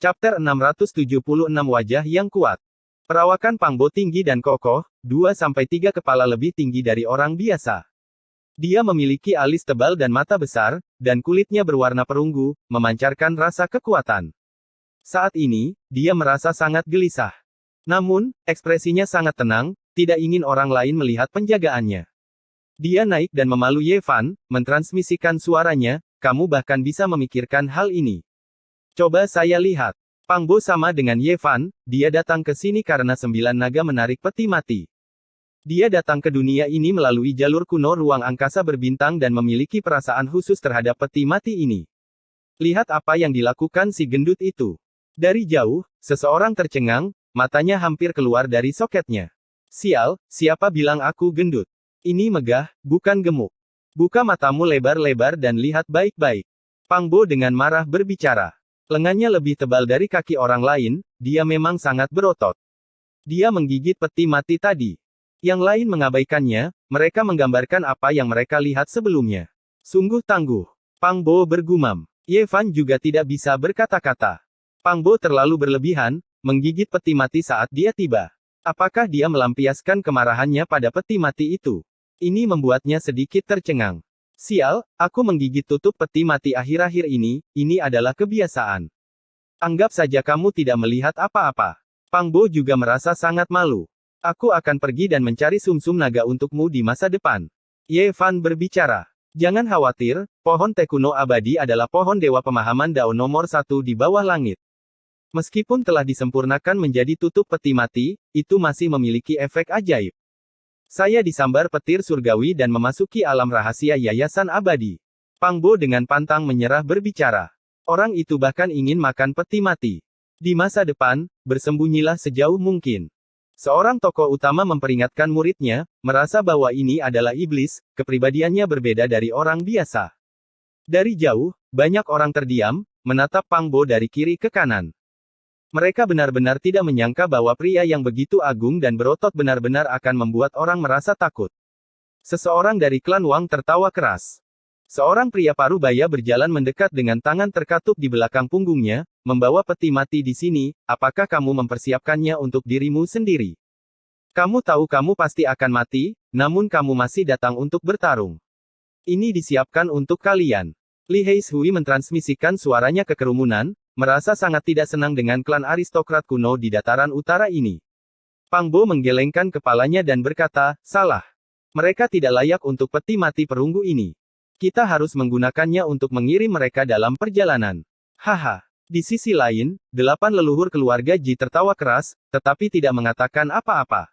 Chapter 676 Wajah yang Kuat. Perawakan Pang Bo tinggi dan kokoh, 2-3 kepala lebih tinggi dari orang biasa. Dia memiliki alis tebal dan mata besar, dan kulitnya berwarna perunggu, memancarkan rasa kekuatan. Saat ini, dia merasa sangat gelisah. Namun, ekspresinya sangat tenang, tidak ingin orang lain melihat penjagaannya. Dia naik dan memalu Ye Fan, mentransmisikan suaranya, kamu bahkan bisa memikirkan hal ini. Coba saya lihat. Pang Bo sama dengan Ye Fan, dia datang ke sini karena 9 naga menarik peti mati. Dia datang ke dunia ini melalui jalur kuno ruang angkasa berbintang dan memiliki perasaan khusus terhadap peti mati ini. Lihat apa yang dilakukan si gendut itu. Dari jauh, seseorang tercengang, matanya hampir keluar dari soketnya. Sial, siapa bilang aku gendut? Ini megah, bukan gemuk. Buka matamu lebar-lebar dan lihat baik-baik. Pang Bo dengan marah berbicara. Lengannya lebih tebal dari kaki orang lain, dia memang sangat berotot. Dia menggigit peti mati tadi. Yang lain mengabaikannya, mereka menggambarkan apa yang mereka lihat sebelumnya. Sungguh tangguh. Pang Bo bergumam. Ye Fan juga tidak bisa berkata-kata. Pang Bo terlalu berlebihan, menggigit peti mati saat dia tiba. Apakah dia melampiaskan kemarahannya pada peti mati itu? Ini membuatnya sedikit tercengang. Sial, aku menggigit tutup peti mati akhir-akhir ini adalah kebiasaan. Anggap saja kamu tidak melihat apa-apa. Pang Bo juga merasa sangat malu. Aku akan pergi dan mencari sumsum naga untukmu di masa depan. Ye Fan berbicara. Jangan khawatir, pohon teh kuno abadi adalah pohon dewa pemahaman Dao nomor 1 di bawah langit. Meskipun telah disempurnakan menjadi tutup peti mati, itu masih memiliki efek ajaib. Saya disambar petir surgawi dan memasuki alam rahasia yayasan abadi. Pang Bo dengan pantang menyerah berbicara. Orang itu bahkan ingin makan peti mati. Di masa depan, bersembunyilah sejauh mungkin. Seorang tokoh utama memperingatkan muridnya, merasa bahwa ini adalah iblis, kepribadiannya berbeda dari orang biasa. Dari jauh, banyak orang terdiam, menatap Pang Bo dari kiri ke kanan. Mereka benar-benar tidak menyangka bahwa pria yang begitu agung dan berotot benar-benar akan membuat orang merasa takut. Seseorang dari klan Wang tertawa keras. Seorang pria parubaya berjalan mendekat dengan tangan terkatup di belakang punggungnya, membawa peti mati di sini, apakah kamu mempersiapkannya untuk dirimu sendiri? Kamu tahu kamu pasti akan mati, namun kamu masih datang untuk bertarung. Ini disiapkan untuk kalian. Li Heishui mentransmisikan suaranya ke kerumunan, merasa sangat tidak senang dengan klan aristokrat kuno di dataran utara ini. Pang Bo menggelengkan kepalanya dan berkata, salah. Mereka tidak layak untuk peti mati perunggu ini. Kita harus menggunakannya untuk mengirim mereka dalam perjalanan. Haha. Di sisi lain, 8 leluhur keluarga Ji tertawa keras, tetapi tidak mengatakan apa-apa.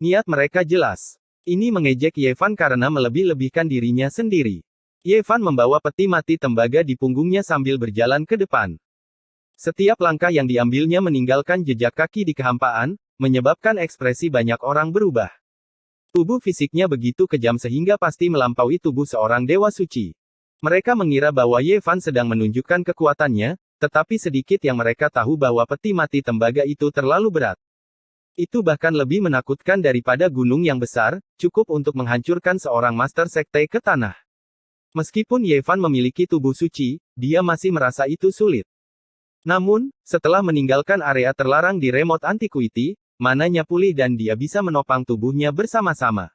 Niat mereka jelas. Ini mengejek Ye Fan karena melebih-lebihkan dirinya sendiri. Ye Fan membawa peti mati tembaga di punggungnya sambil berjalan ke depan. Setiap langkah yang diambilnya meninggalkan jejak kaki di kehampaan, menyebabkan ekspresi banyak orang berubah. Tubuh fisiknya begitu kejam sehingga pasti melampaui tubuh seorang dewa suci. Mereka mengira bahwa Ye Fan sedang menunjukkan kekuatannya, tetapi sedikit yang mereka tahu bahwa peti mati tembaga itu terlalu berat. Itu bahkan lebih menakutkan daripada gunung yang besar, cukup untuk menghancurkan seorang master sekte ke tanah. Meskipun Ye Fan memiliki tubuh suci, dia masih merasa itu sulit. Namun, setelah meninggalkan area terlarang di Remote Antiquity, mananya pulih dan dia bisa menopang tubuhnya bersama-sama.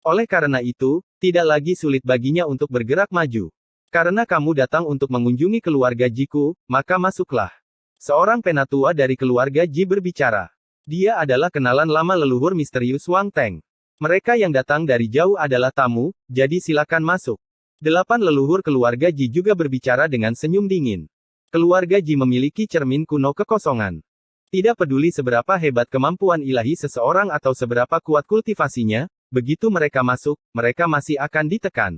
Oleh karena itu, tidak lagi sulit baginya untuk bergerak maju. Karena kamu datang untuk mengunjungi keluarga Jiku, maka masuklah. Seorang penatua dari keluarga Ji berbicara. Dia adalah kenalan lama leluhur misterius Wang Teng. Mereka yang datang dari jauh adalah tamu, jadi silakan masuk. 8 leluhur keluarga Ji juga berbicara dengan senyum dingin. Keluarga Ji memiliki cermin kuno kekosongan. Tidak peduli seberapa hebat kemampuan ilahi seseorang atau seberapa kuat kultivasinya, begitu mereka masuk, mereka masih akan ditekan.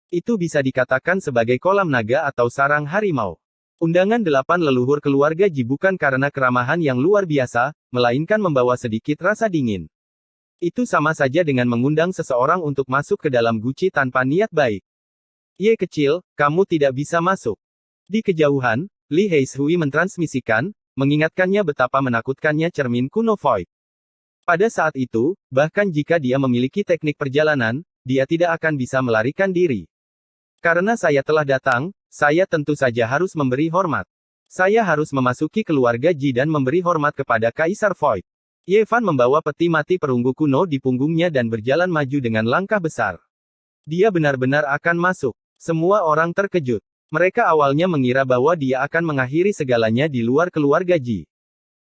Itu bisa dikatakan sebagai kolam naga atau sarang harimau. Undangan 8 leluhur keluarga Ji bukan karena keramahan yang luar biasa, melainkan membawa sedikit rasa dingin. Itu sama saja dengan mengundang seseorang untuk masuk ke dalam guci tanpa niat baik. Ye kecil, kamu tidak bisa masuk. Di kejauhan, Li Heishui mentransmisikan, mengingatkannya betapa menakutkannya cermin kuno Void. Pada saat itu, bahkan jika dia memiliki teknik perjalanan, dia tidak akan bisa melarikan diri. Karena saya telah datang, saya tentu saja harus memberi hormat. Saya harus memasuki keluarga Ji dan memberi hormat kepada Kaisar Void. Ye Fan membawa peti mati perunggu kuno di punggungnya dan berjalan maju dengan langkah besar. Dia benar-benar akan masuk. Semua orang terkejut. Mereka awalnya mengira bahwa dia akan mengakhiri segalanya di luar keluarga Ji.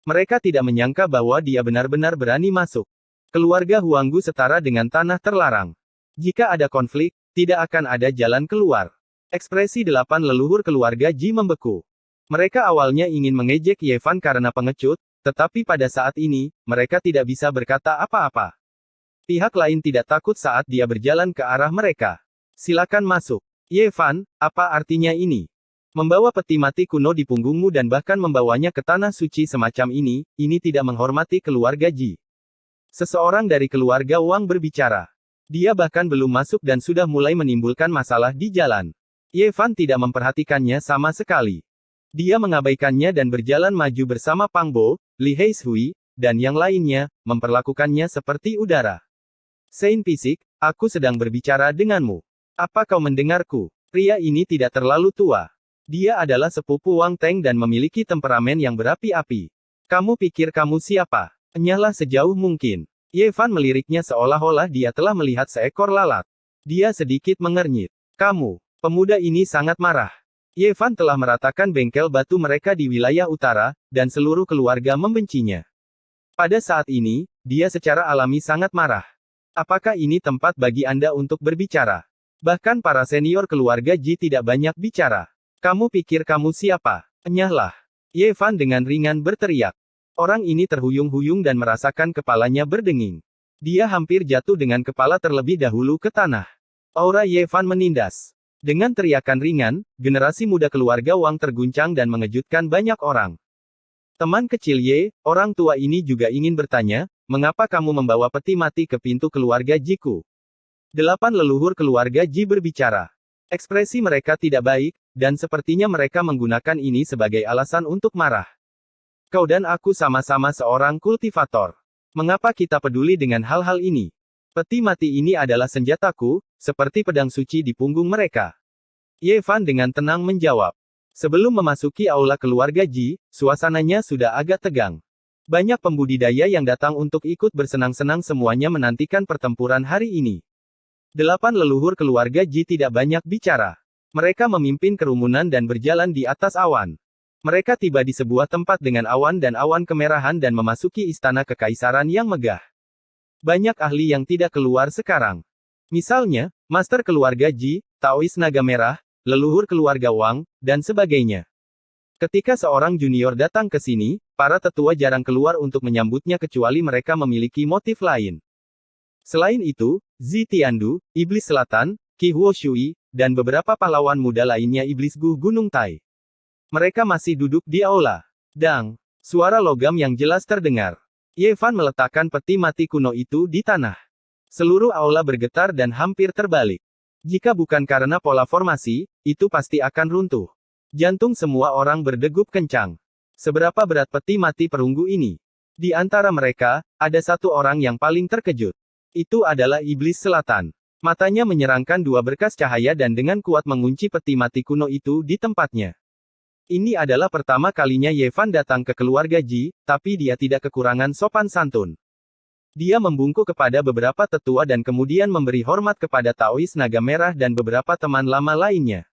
Mereka tidak menyangka bahwa dia benar-benar berani masuk. Keluarga Huanggu setara dengan tanah terlarang. Jika ada konflik, tidak akan ada jalan keluar. Ekspresi 8 leluhur keluarga Ji membeku. Mereka awalnya ingin mengejek Ye Fan karena pengecut, tetapi pada saat ini, mereka tidak bisa berkata apa-apa. Pihak lain tidak takut saat dia berjalan ke arah mereka. Silakan masuk. Ye Fan, apa artinya ini? Membawa peti mati kuno di punggungmu dan bahkan membawanya ke tanah suci semacam ini tidak menghormati keluarga Ji. Seseorang dari keluarga Wang berbicara. Dia bahkan belum masuk dan sudah mulai menimbulkan masalah di jalan. Ye Fan tidak memperhatikannya sama sekali. Dia mengabaikannya dan berjalan maju bersama Pang Bo, Li Heishui, dan yang lainnya, memperlakukannya seperti udara. Saint Pisik, aku sedang berbicara denganmu. Apa kau mendengarku? Pria ini tidak terlalu tua. Dia adalah sepupu Wang Teng dan memiliki temperamen yang berapi-api. Kamu pikir kamu siapa? Enyahlah sejauh mungkin. Ye Fan meliriknya seolah-olah dia telah melihat seekor lalat. Dia sedikit mengernyit. Kamu, pemuda ini sangat marah. Ye Fan telah meratakan bengkel batu mereka di wilayah utara, dan seluruh keluarga membencinya. Pada saat ini, dia secara alami sangat marah. Apakah ini tempat bagi Anda untuk berbicara? Bahkan para senior keluarga Ji tidak banyak bicara. Kamu pikir kamu siapa? Enyahlah. Ye Fan dengan ringan berteriak. Orang ini terhuyung-huyung dan merasakan kepalanya berdenging. Dia hampir jatuh dengan kepala terlebih dahulu ke tanah. Aura Ye Fan menindas. Dengan teriakan ringan, generasi muda keluarga Wang terguncang dan mengejutkan banyak orang. Teman kecil Ye, orang tua ini juga ingin bertanya, mengapa kamu membawa peti mati ke pintu keluarga Jiku? 8 leluhur keluarga Ji berbicara. Ekspresi mereka tidak baik, dan sepertinya mereka menggunakan ini sebagai alasan untuk marah. Kau dan aku sama-sama seorang kultivator. Mengapa kita peduli dengan hal-hal ini? Peti mati ini adalah senjataku, seperti pedang suci di punggung mereka. Ye Fan dengan tenang menjawab. Sebelum memasuki aula keluarga Ji, suasananya sudah agak tegang. Banyak pembudidaya yang datang untuk ikut bersenang-senang semuanya menantikan pertempuran hari ini. 8 leluhur keluarga Ji tidak banyak bicara. Mereka memimpin kerumunan dan berjalan di atas awan. Mereka tiba di sebuah tempat dengan awan dan awan kemerahan dan memasuki istana kekaisaran yang megah. Banyak ahli yang tidak keluar sekarang. Misalnya, Master Keluarga Ji, Taois Naga Merah, leluhur keluarga Wang, dan sebagainya. Ketika seorang junior datang ke sini, para tetua jarang keluar untuk menyambutnya kecuali mereka memiliki motif lain. Selain itu, Zi Tiandu, Iblis Selatan, Qi Huo Shui, dan beberapa pahlawan muda lainnya Iblis Gu Gunung Tai. Mereka masih duduk di aula. Dang, suara logam yang jelas terdengar. Ye Fan meletakkan peti mati kuno itu di tanah. Seluruh aula bergetar dan hampir terbalik. Jika bukan karena pola formasi, itu pasti akan runtuh. Jantung semua orang berdegup kencang. Seberapa berat peti mati perunggu ini? Di antara mereka, ada satu orang yang paling terkejut. Itu adalah Iblis Selatan. Matanya menyerangkan 2 berkas cahaya dan dengan kuat mengunci peti mati kuno itu di tempatnya. Ini adalah pertama kalinya Ye Fan datang ke keluarga Ji, tapi dia tidak kekurangan sopan santun. Dia membungkuk kepada beberapa tetua dan kemudian memberi hormat kepada Taois Naga Merah dan beberapa teman lama lainnya.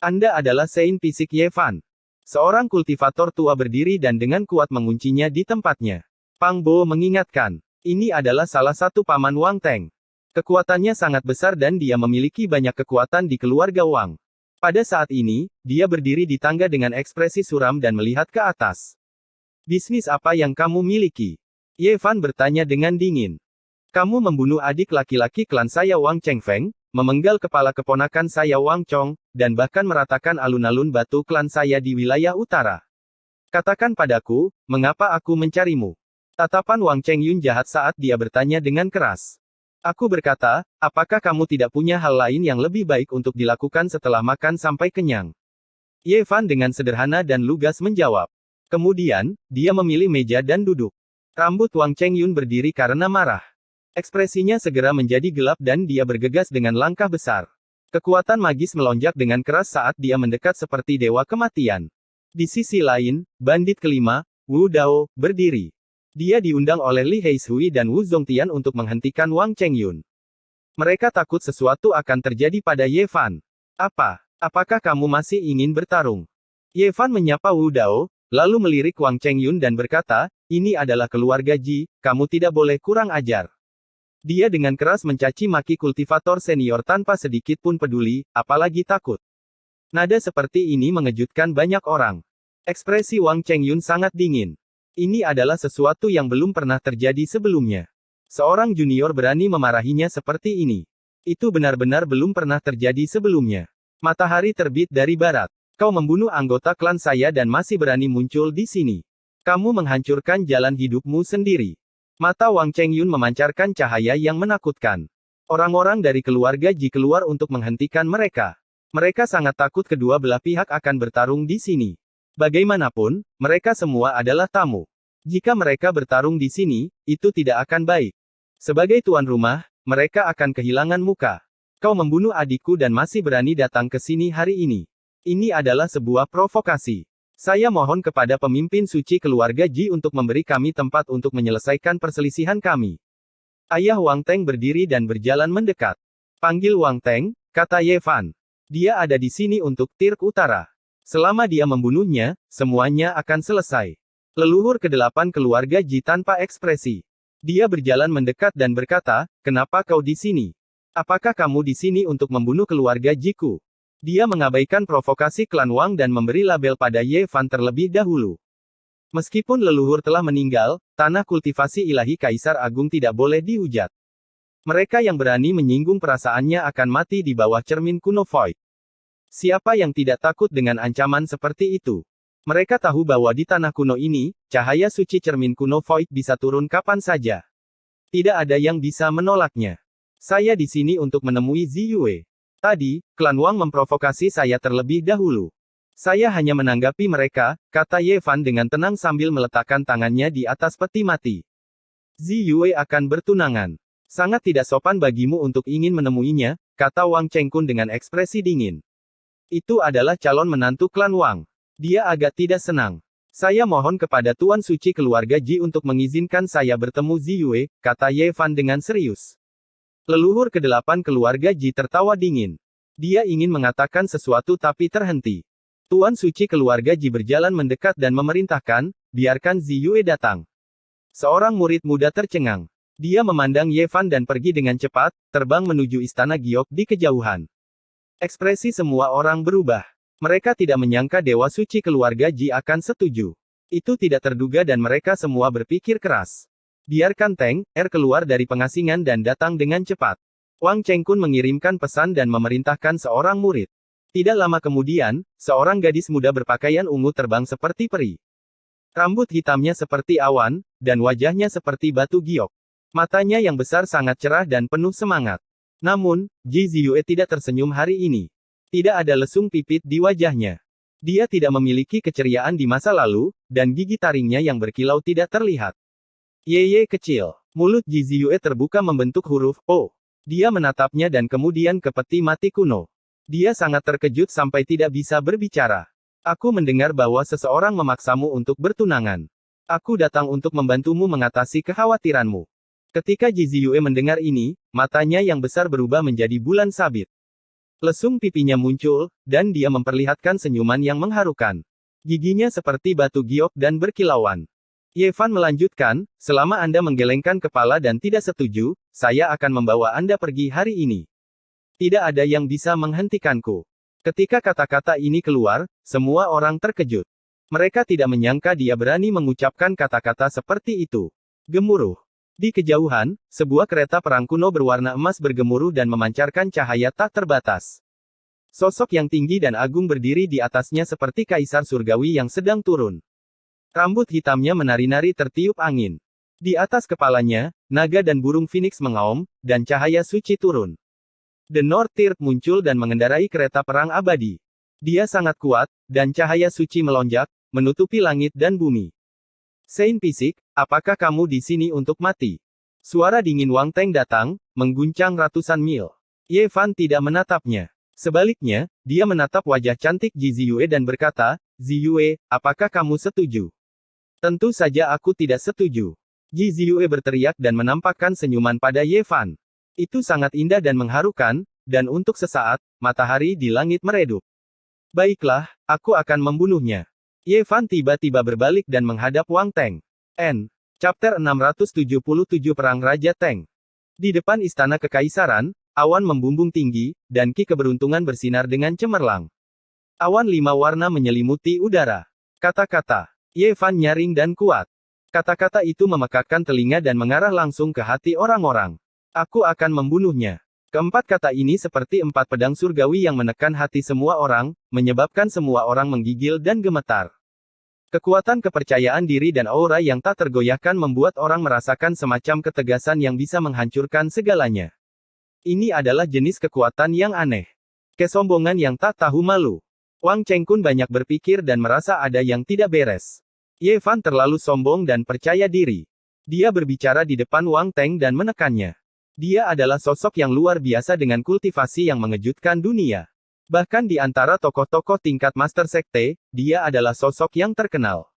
Anda adalah Saint Pisik Ye Fan. Seorang kultivator tua berdiri dan dengan kuat menguncinya di tempatnya. Pang Bo mengingatkan, ini adalah salah satu paman Wang Teng. Kekuatannya sangat besar dan dia memiliki banyak kekuatan di keluarga Wang. Pada saat ini, dia berdiri di tangga dengan ekspresi suram dan melihat ke atas. Bisnis apa yang kamu miliki? Ye Fan bertanya dengan dingin. Kamu membunuh adik laki-laki klan saya Wang Chengfeng, memenggal kepala keponakan saya Wang Chong, dan bahkan meratakan alun-alun batu klan saya di wilayah utara. Katakan padaku, mengapa aku mencarimu? Tatapan Wang Chengyun jahat saat dia bertanya dengan keras. Aku berkata, apakah kamu tidak punya hal lain yang lebih baik untuk dilakukan setelah makan sampai kenyang? Ye Fan dengan sederhana dan lugas menjawab. Kemudian, dia memilih meja dan duduk. Rambut Wang Chengyun berdiri karena marah. Ekspresinya segera menjadi gelap dan dia bergegas dengan langkah besar. Kekuatan magis melonjak dengan keras saat dia mendekat seperti dewa kematian. Di sisi lain, bandit kelima, Wu Dao, berdiri. Dia diundang oleh Li Heishui dan Wu Zongtian untuk menghentikan Wang Chengyun. Mereka takut sesuatu akan terjadi pada Ye Fan. Apakah kamu masih ingin bertarung? Ye Fan menyapa Wu Dao, lalu melirik Wang Chengyun dan berkata, ini adalah keluarga Ji, kamu tidak boleh kurang ajar. Dia dengan keras mencaci maki kultivator senior tanpa sedikit pun peduli, apalagi takut. Nada seperti ini mengejutkan banyak orang. Ekspresi Wang Chengyun sangat dingin. Ini adalah sesuatu yang belum pernah terjadi sebelumnya. Seorang junior berani memarahinya seperti ini. Itu benar-benar belum pernah terjadi sebelumnya. Matahari terbit dari barat. Kau membunuh anggota klan saya dan masih berani muncul di sini. Kamu menghancurkan jalan hidupmu sendiri. Mata Wang Chengyun memancarkan cahaya yang menakutkan. Orang-orang dari keluarga Ji keluar untuk menghentikan mereka. Mereka sangat takut kedua belah pihak akan bertarung di sini. Bagaimanapun, mereka semua adalah tamu. Jika mereka bertarung di sini, itu tidak akan baik. Sebagai tuan rumah, mereka akan kehilangan muka. Kau membunuh adikku dan masih berani datang ke sini hari ini. Ini adalah sebuah provokasi. Saya mohon kepada pemimpin suci keluarga Ji untuk memberi kami tempat untuk menyelesaikan perselisihan kami. Ayah Wang Teng berdiri dan berjalan mendekat. Panggil Wang Teng, kata Ye Fan. Dia ada di sini untuk Tirk Utara. Selama dia membunuhnya, semuanya akan selesai. Leluhur ke-8 keluarga Ji tanpa ekspresi. Dia berjalan mendekat dan berkata, kenapa kau di sini? Apakah kamu di sini untuk membunuh keluarga Jiku? Dia mengabaikan provokasi klan Wang dan memberi label pada Ye Fan terlebih dahulu. Meskipun leluhur telah meninggal, tanah kultivasi ilahi Kaisar Agung tidak boleh dihujat. Mereka yang berani menyinggung perasaannya akan mati di bawah cermin kuno Void. Siapa yang tidak takut dengan ancaman seperti itu? Mereka tahu bahwa di tanah kuno ini, cahaya suci cermin kuno Void bisa turun kapan saja. Tidak ada yang bisa menolaknya. Saya di sini untuk menemui Ziyue. Tadi, klan Wang memprovokasi saya terlebih dahulu. Saya hanya menanggapi mereka, kata Ye Fan dengan tenang sambil meletakkan tangannya di atas peti mati. Ziyue akan bertunangan. Sangat tidak sopan bagimu untuk ingin menemuinya, kata Wang Chengkun dengan ekspresi dingin. Itu adalah calon menantu klan Wang. Dia agak tidak senang. Saya mohon kepada Tuan Suci keluarga Ji untuk mengizinkan saya bertemu Ziyue, kata Ye Fan dengan serius. Leluhur ke-8 keluarga Ji tertawa dingin. Dia ingin mengatakan sesuatu tapi terhenti. Tuan Suci keluarga Ji berjalan mendekat dan memerintahkan, biarkan Ziyue datang. Seorang murid muda tercengang. Dia memandang Ye Fan dan pergi dengan cepat, terbang menuju istana Giok di kejauhan. Ekspresi semua orang berubah. Mereka tidak menyangka Dewa Suci keluarga Ji akan setuju. Itu tidak terduga dan mereka semua berpikir keras. Biarkan Teng Er keluar dari pengasingan dan datang dengan cepat. Wang Chengkun mengirimkan pesan dan memerintahkan seorang murid. Tidak lama kemudian, seorang gadis muda berpakaian ungu terbang seperti peri. Rambut hitamnya seperti awan, dan wajahnya seperti batu giok. Matanya yang besar sangat cerah dan penuh semangat. Namun, Ji Ziyue tidak tersenyum hari ini. Tidak ada lesung pipit di wajahnya. Dia tidak memiliki keceriaan di masa lalu, dan gigi taringnya yang berkilau tidak terlihat. Yeye kecil. Mulut Ji Ziyue terbuka membentuk huruf O. Dia menatapnya dan kemudian ke peti mati kuno. Dia sangat terkejut sampai tidak bisa berbicara. Aku mendengar bahwa seseorang memaksamu untuk bertunangan. Aku datang untuk membantumu mengatasi kekhawatiranmu. Ketika Ji Ziyue mendengar ini, matanya yang besar berubah menjadi bulan sabit. Lesung pipinya muncul, dan dia memperlihatkan senyuman yang mengharukan. Giginya seperti batu giok dan berkilauan. Ye Fan melanjutkan, selama Anda menggelengkan kepala dan tidak setuju, saya akan membawa Anda pergi hari ini. Tidak ada yang bisa menghentikanku. Ketika kata-kata ini keluar, semua orang terkejut. Mereka tidak menyangka dia berani mengucapkan kata-kata seperti itu. Gemuruh. Di kejauhan, sebuah kereta perang kuno berwarna emas bergemuruh dan memancarkan cahaya tak terbatas. Sosok yang tinggi dan agung berdiri di atasnya seperti kaisar surgawi yang sedang turun. Rambut hitamnya menari-nari tertiup angin. Di atas kepalanya, naga dan burung phoenix mengaum, dan cahaya suci turun. The North Tirk muncul dan mengendarai kereta perang abadi. Dia sangat kuat, dan cahaya suci melonjak, menutupi langit dan bumi. Saint Pisik, apakah kamu di sini untuk mati? Suara dingin Wang Teng datang, mengguncang ratusan mil. Ye Fan tidak menatapnya. Sebaliknya, dia menatap wajah cantik Ji Ziyue dan berkata, Ziyue, apakah kamu setuju? Tentu saja aku tidak setuju. Ziyue berteriak dan menampakkan senyuman pada Ye Fan. Itu sangat indah dan mengharukan, dan untuk sesaat, matahari di langit meredup. Baiklah, aku akan membunuhnya. Ye Fan tiba-tiba berbalik dan menghadap Wang Teng. Chapter 677 Perang Raja Teng. Di depan istana kekaisaran, awan membumbung tinggi, dan ki keberuntungan bersinar dengan cemerlang. Awan 5 warna menyelimuti udara. Kata-kata Ye Fan nyaring dan kuat. Kata-kata itu memekakkan telinga dan mengarah langsung ke hati orang-orang. Aku akan membunuhnya. Keempat kata ini seperti 4 pedang surgawi yang menekan hati semua orang, menyebabkan semua orang menggigil dan gemetar. Kekuatan kepercayaan diri dan aura yang tak tergoyahkan membuat orang merasakan semacam ketegasan yang bisa menghancurkan segalanya. Ini adalah jenis kekuatan yang aneh. Kesombongan yang tak tahu malu. Wang Chengkun banyak berpikir dan merasa ada yang tidak beres. Ye Fan terlalu sombong dan percaya diri. Dia berbicara di depan Wang Teng dan menekannya. Dia adalah sosok yang luar biasa dengan kultivasi yang mengejutkan dunia. Bahkan di antara tokoh-tokoh tingkat Master Sekte, dia adalah sosok yang terkenal.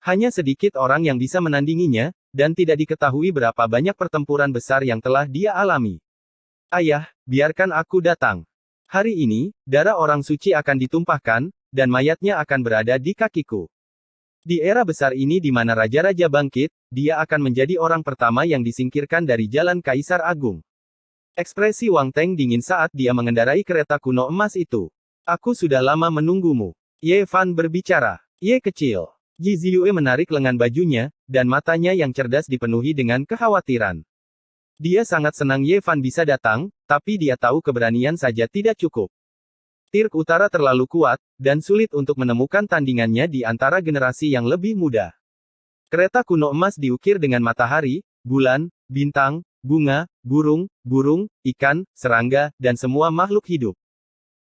Hanya sedikit orang yang bisa menandinginya, dan tidak diketahui berapa banyak pertempuran besar yang telah dia alami. Ayah, biarkan aku datang. Hari ini, darah orang suci akan ditumpahkan, dan mayatnya akan berada di kakiku. Di era besar ini di mana raja-raja bangkit, dia akan menjadi orang pertama yang disingkirkan dari jalan Kaisar Agung. Ekspresi Wang Teng dingin saat dia mengendarai kereta kuno emas itu. Aku sudah lama menunggumu. Ye Fan berbicara. Ye kecil. Ziyue menarik lengan bajunya, dan matanya yang cerdas dipenuhi dengan kekhawatiran. Dia sangat senang Ye Fan bisa datang, tapi dia tahu keberanian saja tidak cukup. Tirk Utara terlalu kuat, dan sulit untuk menemukan tandingannya di antara generasi yang lebih muda. Kereta kuno emas diukir dengan matahari, bulan, bintang, bunga, burung, ikan, serangga, dan semua makhluk hidup.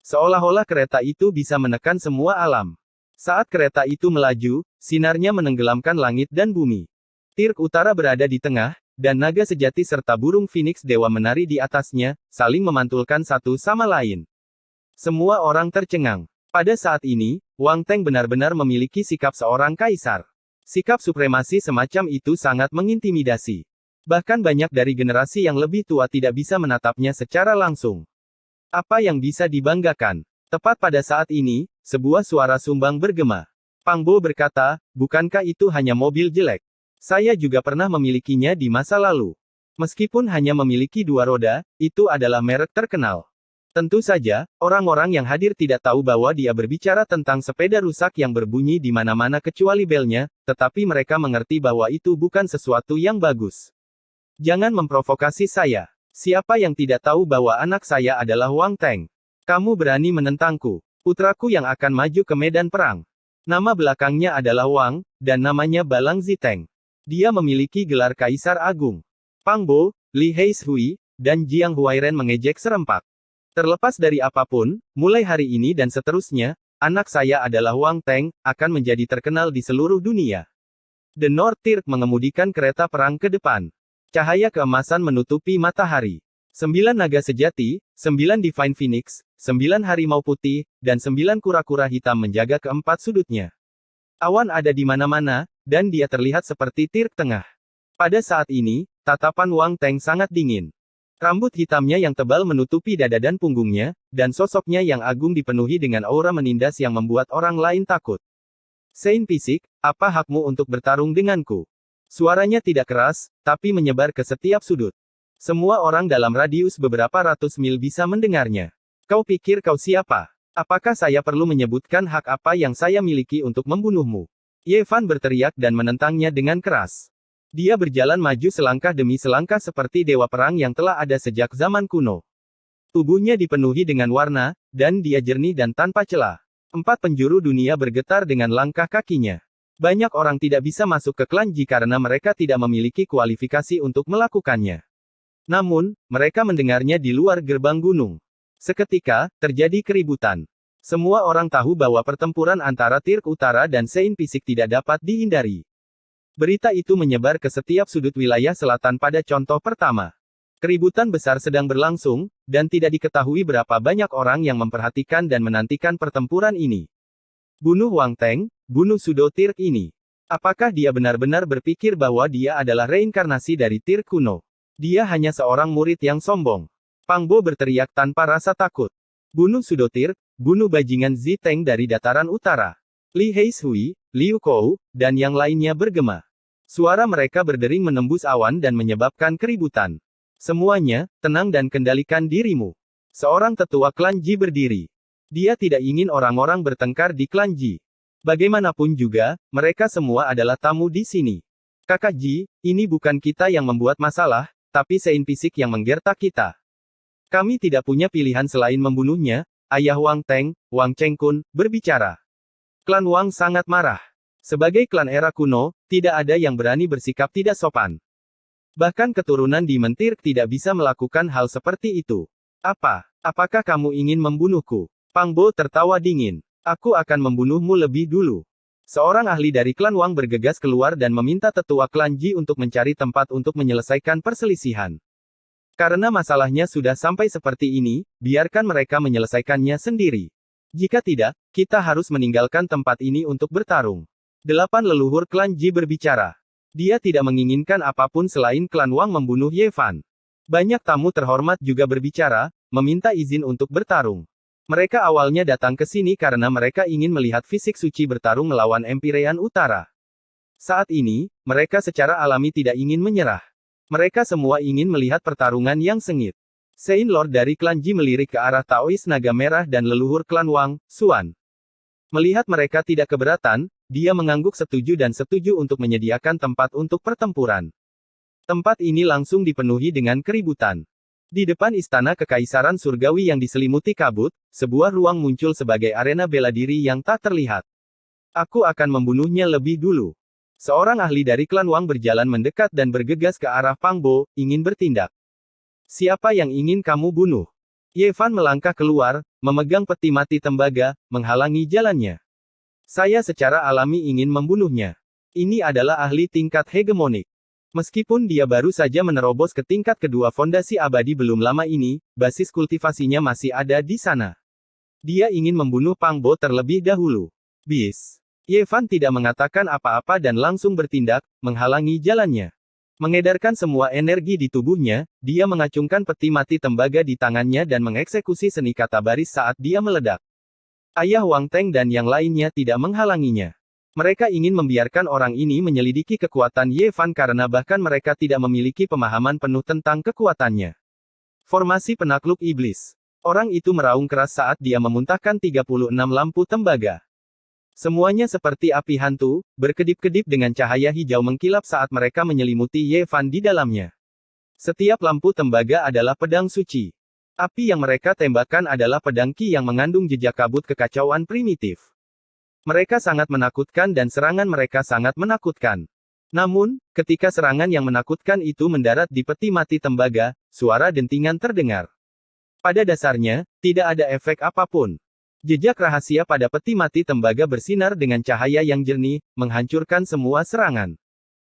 Seolah-olah kereta itu bisa menekan semua alam. Saat kereta itu melaju, sinarnya menenggelamkan langit dan bumi. Tirk Utara berada di tengah, dan naga sejati serta burung Phoenix Dewa menari di atasnya, saling memantulkan satu sama lain. Semua orang tercengang. Pada saat ini, Wang Teng benar-benar memiliki sikap seorang kaisar. Sikap supremasi semacam itu sangat mengintimidasi. Bahkan banyak dari generasi yang lebih tua tidak bisa menatapnya secara langsung. Apa yang bisa dibanggakan? Tepat pada saat ini, sebuah suara sumbang bergema. Pang Bo berkata, bukankah itu hanya mobil jelek? Saya juga pernah memilikinya di masa lalu. Meskipun hanya memiliki 2 roda, itu adalah merek terkenal. Tentu saja, orang-orang yang hadir tidak tahu bahwa dia berbicara tentang sepeda rusak yang berbunyi di mana-mana kecuali belnya, tetapi mereka mengerti bahwa itu bukan sesuatu yang bagus. Jangan memprovokasi saya. Siapa yang tidak tahu bahwa anak saya adalah Wang Teng? Kamu berani menentangku. Putraku yang akan maju ke medan perang. Nama belakangnya adalah Wang, dan namanya Balang Ziteng. Dia memiliki gelar Kaisar Agung. Pang Bo, Li Heishui, dan Jiang Huairen mengejek serempak. Terlepas dari apapun, mulai hari ini dan seterusnya, anak saya adalah Wang Teng, akan menjadi terkenal di seluruh dunia. The North Tirk mengemudikan kereta perang ke depan. Cahaya keemasan menutupi matahari. 9 naga sejati, 9 Divine Phoenix, 9 harimau putih, dan 9 kura-kura hitam menjaga keempat sudutnya. Awan ada di mana-mana, dan dia terlihat seperti Tirk tengah. Pada saat ini, tatapan Wang Teng sangat dingin. Rambut hitamnya yang tebal menutupi dada dan punggungnya, dan sosoknya yang agung dipenuhi dengan aura menindas yang membuat orang lain takut. Saint Pisik, apa hakmu untuk bertarung denganku? Suaranya tidak keras, tapi menyebar ke setiap sudut. Semua orang dalam radius beberapa ratus mil bisa mendengarnya. Kau pikir kau siapa? Apakah saya perlu menyebutkan hak apa yang saya miliki untuk membunuhmu? Ye Fan berteriak dan menentangnya dengan keras. Dia berjalan maju selangkah demi selangkah seperti dewa perang yang telah ada sejak zaman kuno. Tubuhnya dipenuhi dengan warna, dan dia jernih dan tanpa celah. 4 penjuru dunia bergetar dengan langkah kakinya. Banyak orang tidak bisa masuk ke klan Ji karena mereka tidak memiliki kualifikasi untuk melakukannya. Namun, mereka mendengarnya di luar gerbang gunung. Seketika, terjadi keributan. Semua orang tahu bahwa pertempuran antara Tirk Utara dan Saint Pisik tidak dapat dihindari. Berita itu menyebar ke setiap sudut wilayah selatan pada contoh pertama. Keributan besar sedang berlangsung, dan tidak diketahui berapa banyak orang yang memperhatikan dan menantikan pertempuran ini. Bunuh Wang Teng, bunuh Sudo Tir ini. Apakah dia benar-benar berpikir bahwa dia adalah reinkarnasi dari Tir kuno? Dia hanya seorang murid yang sombong. Pang Bo berteriak tanpa rasa takut. Bunuh Sudo Tir, bunuh bajingan Ziteng dari dataran utara. Li Heishui, Liu Kou, dan yang lainnya bergema. Suara mereka berdering menembus awan dan menyebabkan keributan. Semuanya, tenang dan kendalikan dirimu. Seorang tetua klan Ji berdiri. Dia tidak ingin orang-orang bertengkar di klan Ji. Bagaimanapun juga, mereka semua adalah tamu di sini. Kakak Ji, ini bukan kita yang membuat masalah, tapi Sein Fisik yang menggertak kita. Kami tidak punya pilihan selain membunuhnya, ayah Wang Teng, Wang Chengkun, berbicara. Klan Wang sangat marah. Sebagai klan era kuno, tidak ada yang berani bersikap tidak sopan. Bahkan keturunan di Mentir tidak bisa melakukan hal seperti itu. Apakah kamu ingin membunuhku? Pang Bo tertawa dingin. Aku akan membunuhmu lebih dulu. Seorang ahli dari klan Wang bergegas keluar dan meminta tetua klan Ji untuk mencari tempat untuk menyelesaikan perselisihan. Karena masalahnya sudah sampai seperti ini, biarkan mereka menyelesaikannya sendiri. Jika tidak, kita harus meninggalkan tempat ini untuk bertarung. 8 leluhur klan Ji berbicara. Dia tidak menginginkan apapun selain klan Wang membunuh Ye Fan. Banyak tamu terhormat juga berbicara, meminta izin untuk bertarung. Mereka awalnya datang ke sini karena mereka ingin melihat fisik suci bertarung melawan Empyrean Utara. Saat ini, mereka secara alami tidak ingin menyerah. Mereka semua ingin melihat pertarungan yang sengit. Sein Lord dari klan Ji melirik ke arah Taois Naga Merah dan leluhur klan Wang, Xuan. Melihat mereka tidak keberatan, dia mengangguk setuju dan setuju untuk menyediakan tempat untuk pertempuran. Tempat ini langsung dipenuhi dengan keributan. Di depan istana kekaisaran surgawi yang diselimuti kabut, sebuah ruang muncul sebagai arena bela diri yang tak terlihat. Aku akan membunuhnya lebih dulu. Seorang ahli dari klan Wang berjalan mendekat dan bergegas ke arah Pang Bo, ingin bertindak. Siapa yang ingin kamu bunuh? Ye Fan melangkah keluar, memegang peti mati tembaga, menghalangi jalannya. Saya secara alami ingin membunuhnya. Ini adalah ahli tingkat hegemonik. Meskipun dia baru saja menerobos ke tingkat kedua fondasi abadi belum lama ini, basis kultivasinya masih ada di sana. Dia ingin membunuh Pang Bo terlebih dahulu. Bis. Ye Fan tidak mengatakan apa-apa dan langsung bertindak, menghalangi jalannya. Mengedarkan semua energi di tubuhnya, dia mengacungkan peti mati tembaga di tangannya dan mengeksekusi seni kata baris saat dia meledak. Ayah Wang Teng dan yang lainnya tidak menghalanginya. Mereka ingin membiarkan orang ini menyelidiki kekuatan Ye Fan karena bahkan mereka tidak memiliki pemahaman penuh tentang kekuatannya. Formasi penakluk iblis. Orang itu meraung keras saat dia memuntahkan 36 lampu tembaga. Semuanya seperti api hantu, berkedip-kedip dengan cahaya hijau mengkilap saat mereka menyelimuti Ye Fan di dalamnya. Setiap lampu tembaga adalah pedang suci. Api yang mereka tembakkan adalah pedang Qi yang mengandung jejak kabut kekacauan primitif. Mereka sangat menakutkan dan serangan mereka sangat menakutkan. Namun, ketika serangan yang menakutkan itu mendarat di peti mati tembaga, suara dentingan terdengar. Pada dasarnya, tidak ada efek apapun. Jejak rahasia pada peti mati tembaga bersinar dengan cahaya yang jernih, menghancurkan semua serangan.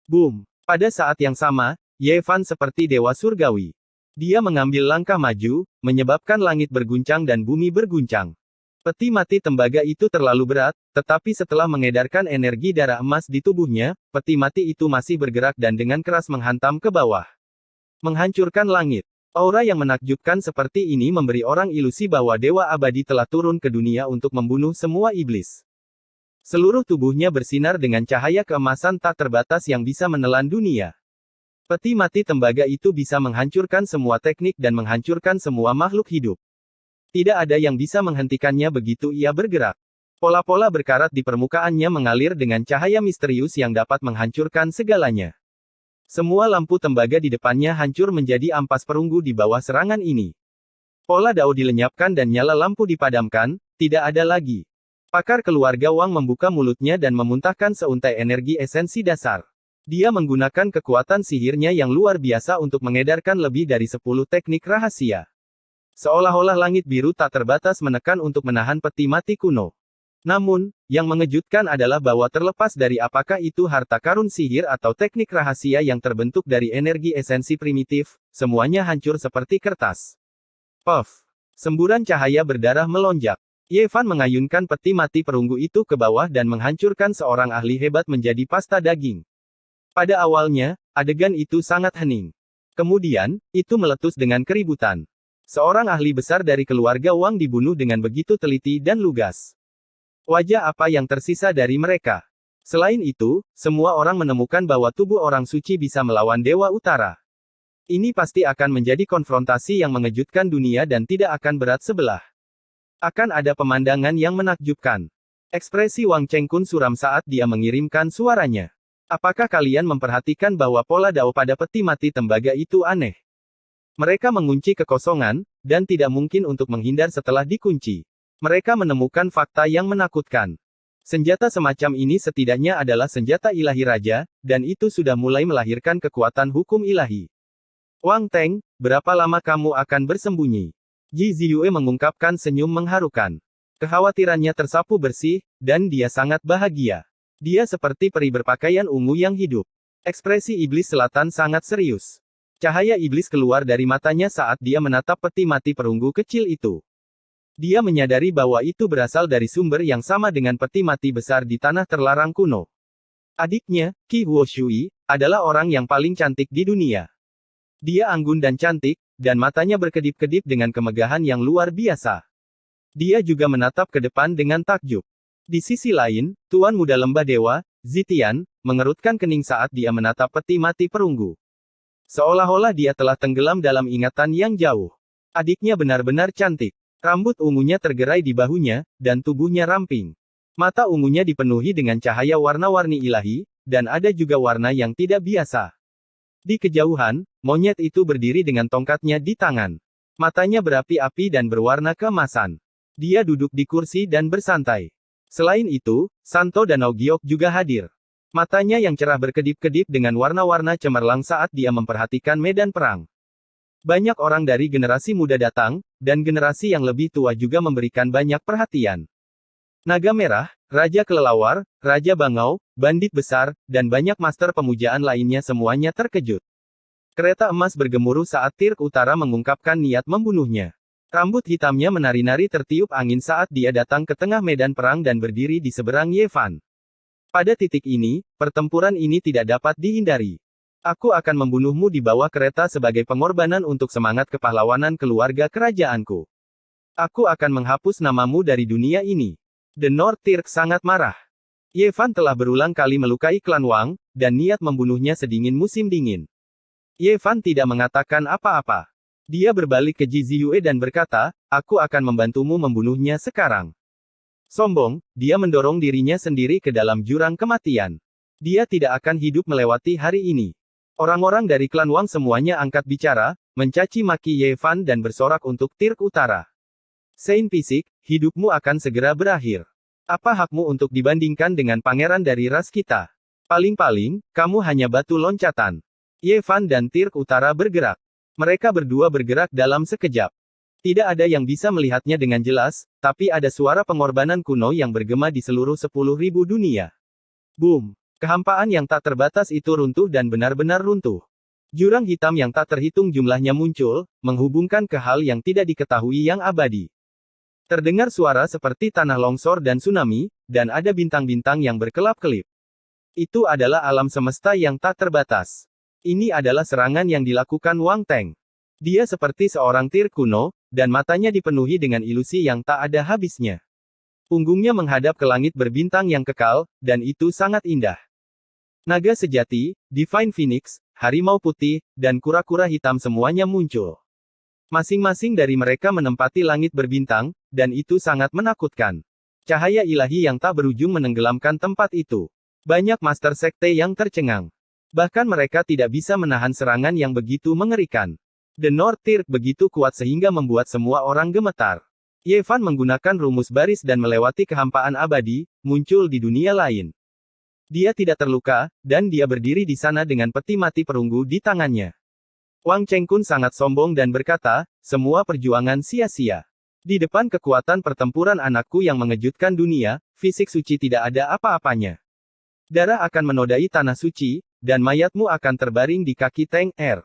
Boom! Pada saat yang sama, Ye Fan seperti dewa surgawi. Dia mengambil langkah maju, menyebabkan langit berguncang dan bumi berguncang. Peti mati tembaga itu terlalu berat, tetapi setelah mengedarkan energi darah emas di tubuhnya, peti mati itu masih bergerak dan dengan keras menghantam ke bawah. Menghancurkan langit. Aura yang menakjubkan seperti ini memberi orang ilusi bahwa Dewa Abadi telah turun ke dunia untuk membunuh semua iblis. Seluruh tubuhnya bersinar dengan cahaya keemasan tak terbatas yang bisa menelan dunia. Peti mati tembaga itu bisa menghancurkan semua teknik dan menghancurkan semua makhluk hidup. Tidak ada yang bisa menghentikannya begitu ia bergerak. Pola-pola berkarat di permukaannya mengalir dengan cahaya misterius yang dapat menghancurkan segalanya. Semua lampu tembaga di depannya hancur menjadi ampas perunggu di bawah serangan ini. Pola dao dilenyapkan dan nyala lampu dipadamkan, tidak ada lagi. Pakar keluarga Wang membuka mulutnya dan memuntahkan seuntai energi esensi dasar. Dia menggunakan kekuatan sihirnya yang luar biasa untuk mengedarkan lebih dari 10 teknik rahasia. Seolah-olah langit biru tak terbatas menekan untuk menahan peti mati kuno. Namun, yang mengejutkan adalah bahwa terlepas dari apakah itu harta karun sihir atau teknik rahasia yang terbentuk dari energi esensi primitif, semuanya hancur seperti kertas. Puff! Semburan cahaya berdarah melonjak. Ye Fan mengayunkan peti mati perunggu itu ke bawah dan menghancurkan seorang ahli hebat menjadi pasta daging. Pada awalnya, adegan itu sangat hening. Kemudian, itu meletus dengan keributan. Seorang ahli besar dari keluarga Wang dibunuh dengan begitu teliti dan lugas. Wajah apa yang tersisa dari mereka? Selain itu, semua orang menemukan bahwa tubuh orang suci bisa melawan Dewa Utara. Ini pasti akan menjadi konfrontasi yang mengejutkan dunia dan tidak akan berat sebelah. Akan ada pemandangan yang menakjubkan. Ekspresi Wang Chengkun suram saat dia mengirimkan suaranya. Apakah kalian memperhatikan bahwa pola dao pada peti mati tembaga itu aneh? Mereka mengunci kekosongan, dan tidak mungkin untuk menghindar setelah dikunci. Mereka menemukan fakta yang menakutkan. Senjata semacam ini setidaknya adalah senjata ilahi raja, dan itu sudah mulai melahirkan kekuatan hukum ilahi. Wang Teng, berapa lama kamu akan bersembunyi? Ji Ziyue mengungkapkan senyum mengharukan. Kekhawatirannya tersapu bersih, dan dia sangat bahagia. Dia seperti peri berpakaian ungu yang hidup. Ekspresi iblis selatan sangat serius. Cahaya iblis keluar dari matanya saat dia menatap peti mati perunggu kecil itu. Dia menyadari bahwa itu berasal dari sumber yang sama dengan peti mati besar di tanah terlarang kuno. Adiknya, Qi Huoshui, adalah orang yang paling cantik di dunia. Dia anggun dan cantik, dan matanya berkedip-kedip dengan kemegahan yang luar biasa. Dia juga menatap ke depan dengan takjub. Di sisi lain, Tuan Muda Lembah Dewa, Zitian, mengerutkan kening saat dia menatap peti mati perunggu. Seolah-olah dia telah tenggelam dalam ingatan yang jauh. Adiknya benar-benar cantik. Rambut ungunya tergerai di bahunya, dan tubuhnya ramping. Mata ungunya dipenuhi dengan cahaya warna-warni ilahi, dan ada juga warna yang tidak biasa. Di kejauhan, monyet itu berdiri dengan tongkatnya di tangan. Matanya berapi-api dan berwarna keemasan. Dia duduk di kursi dan bersantai. Selain itu, Santo Danau Giok juga hadir. Matanya yang cerah berkedip-kedip dengan warna-warna cemerlang saat dia memperhatikan medan perang. Banyak orang dari generasi muda datang, dan generasi yang lebih tua juga memberikan banyak perhatian. Naga Merah, Raja Kelelawar, Raja Bangau, Bandit Besar, dan banyak master pemujaan lainnya semuanya terkejut. Kereta emas bergemuruh saat Tirk Utara mengungkapkan niat membunuhnya. Rambut hitamnya menari-nari tertiup angin saat dia datang ke tengah medan perang dan berdiri di seberang Ye Fan. Pada titik ini, pertempuran ini tidak dapat dihindari. Aku akan membunuhmu di bawah kereta sebagai pengorbanan untuk semangat kepahlawanan keluarga kerajaanku. Aku akan menghapus namamu dari dunia ini. The North Tirk sangat marah. Ye Fan telah berulang kali melukai klan Wang, dan niat membunuhnya sedingin musim dingin. Ye Fan tidak mengatakan apa-apa. Dia berbalik ke Ji Ziyue dan berkata, aku akan membantumu membunuhnya sekarang. Sombong, dia mendorong dirinya sendiri ke dalam jurang kematian. Dia tidak akan hidup melewati hari ini. Orang-orang dari klan Wang semuanya angkat bicara, mencaci maki Ye Fan dan bersorak untuk Tirk Utara. Saint Pisik, hidupmu akan segera berakhir. Apa hakmu untuk dibandingkan dengan pangeran dari ras kita? Paling-paling, kamu hanya batu loncatan. Ye Fan dan Tirk Utara bergerak. Mereka berdua bergerak dalam sekejap. Tidak ada yang bisa melihatnya dengan jelas, tapi ada suara pengorbanan kuno yang bergema di seluruh 10.000 dunia. Boom! Kehampaan yang tak terbatas itu runtuh dan benar-benar runtuh. Jurang hitam yang tak terhitung jumlahnya muncul, menghubungkan ke hal yang tidak diketahui yang abadi. Terdengar suara seperti tanah longsor dan tsunami, dan ada bintang-bintang yang berkelap-kelip. Itu adalah alam semesta yang tak terbatas. Ini adalah serangan yang dilakukan Wang Teng. Dia seperti seorang tir kuno, dan matanya dipenuhi dengan ilusi yang tak ada habisnya. Punggungnya menghadap ke langit berbintang yang kekal, dan itu sangat indah. Naga sejati, Divine Phoenix, harimau putih, dan kura-kura hitam semuanya muncul. Masing-masing dari mereka menempati langit berbintang, dan itu sangat menakutkan. Cahaya ilahi yang tak berujung menenggelamkan tempat itu. Banyak master sekte yang tercengang. Bahkan mereka tidak bisa menahan serangan yang begitu mengerikan. The North Tirk begitu kuat sehingga membuat semua orang gemetar. Ye Fan menggunakan rumus baris dan melewati kehampaan abadi, muncul di dunia lain. Dia tidak terluka, dan dia berdiri di sana dengan peti mati perunggu di tangannya. Wang Chengkun sangat sombong dan berkata, semua perjuangan sia-sia. Di depan kekuatan pertempuran anakku yang mengejutkan dunia, fisik suci tidak ada apa-apanya. Darah akan menodai tanah suci, dan mayatmu akan terbaring di kaki Teng Er.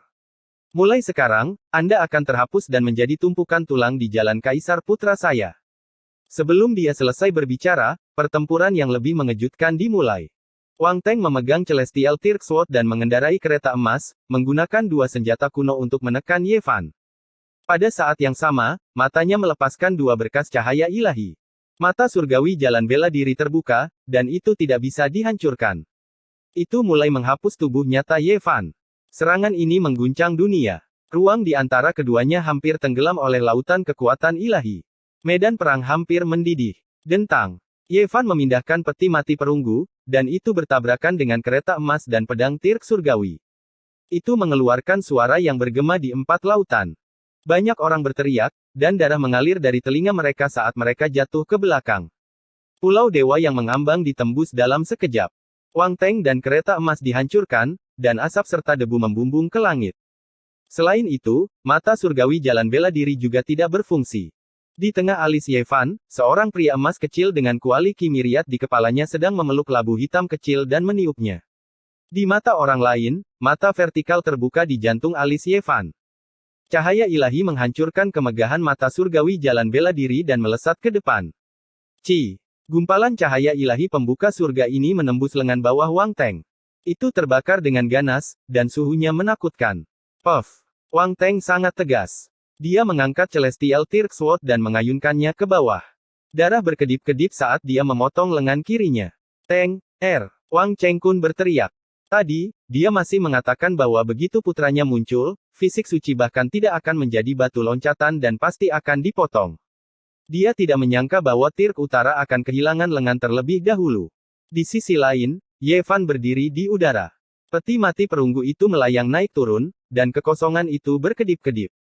Mulai sekarang, Anda akan terhapus dan menjadi tumpukan tulang di jalan Kaisar Putra saya. Sebelum dia selesai berbicara, pertempuran yang lebih mengejutkan dimulai. Wang Teng memegang Celestial Tirk Sword dan mengendarai kereta emas, menggunakan dua senjata kuno untuk menekan Ye Fan. Pada saat yang sama, matanya melepaskan dua berkas cahaya ilahi. Mata surgawi jalan bela diri terbuka, dan itu tidak bisa dihancurkan. Itu mulai menghapus tubuh nyata Ye Fan. Serangan ini mengguncang dunia. Ruang di antara keduanya hampir tenggelam oleh lautan kekuatan ilahi. Medan perang hampir mendidih. Dentang. Ye Fan memindahkan peti mati perunggu, dan itu bertabrakan dengan kereta emas dan pedang Tirk surgawi. Itu mengeluarkan suara yang bergema di empat lautan. Banyak orang berteriak, dan darah mengalir dari telinga mereka saat mereka jatuh ke belakang. Pulau Dewa yang mengambang ditembus dalam sekejap. Wang Teng dan kereta emas dihancurkan, dan asap serta debu membumbung ke langit. Selain itu, mata surgawi jalan bela diri juga tidak berfungsi. Di tengah alis Ye Fan, seorang pria emas kecil dengan kuali kimiriat di kepalanya sedang memeluk labu hitam kecil dan meniupnya. Di mata orang lain, mata vertikal terbuka di jantung alis Ye Fan. Cahaya ilahi menghancurkan kemegahan mata surgawi jalan bela diri dan melesat ke depan. Gumpalan cahaya ilahi pembuka surga ini menembus lengan bawah Wang Teng. Itu terbakar dengan ganas, dan suhunya menakutkan. Puff! Wang Teng sangat tegas. Dia mengangkat Celestial Tirk Sword dan mengayunkannya ke bawah. Darah berkedip-kedip saat dia memotong lengan kirinya. Teng, Wang Chengkun berteriak. Tadi, dia masih mengatakan bahwa begitu putranya muncul, fisik suci bahkan tidak akan menjadi batu loncatan dan pasti akan dipotong. Dia tidak menyangka bahwa Tirk Utara akan kehilangan lengan terlebih dahulu. Di sisi lain, Ye Fan berdiri di udara. Peti mati perunggu itu melayang naik turun, dan kekosongan itu berkedip-kedip.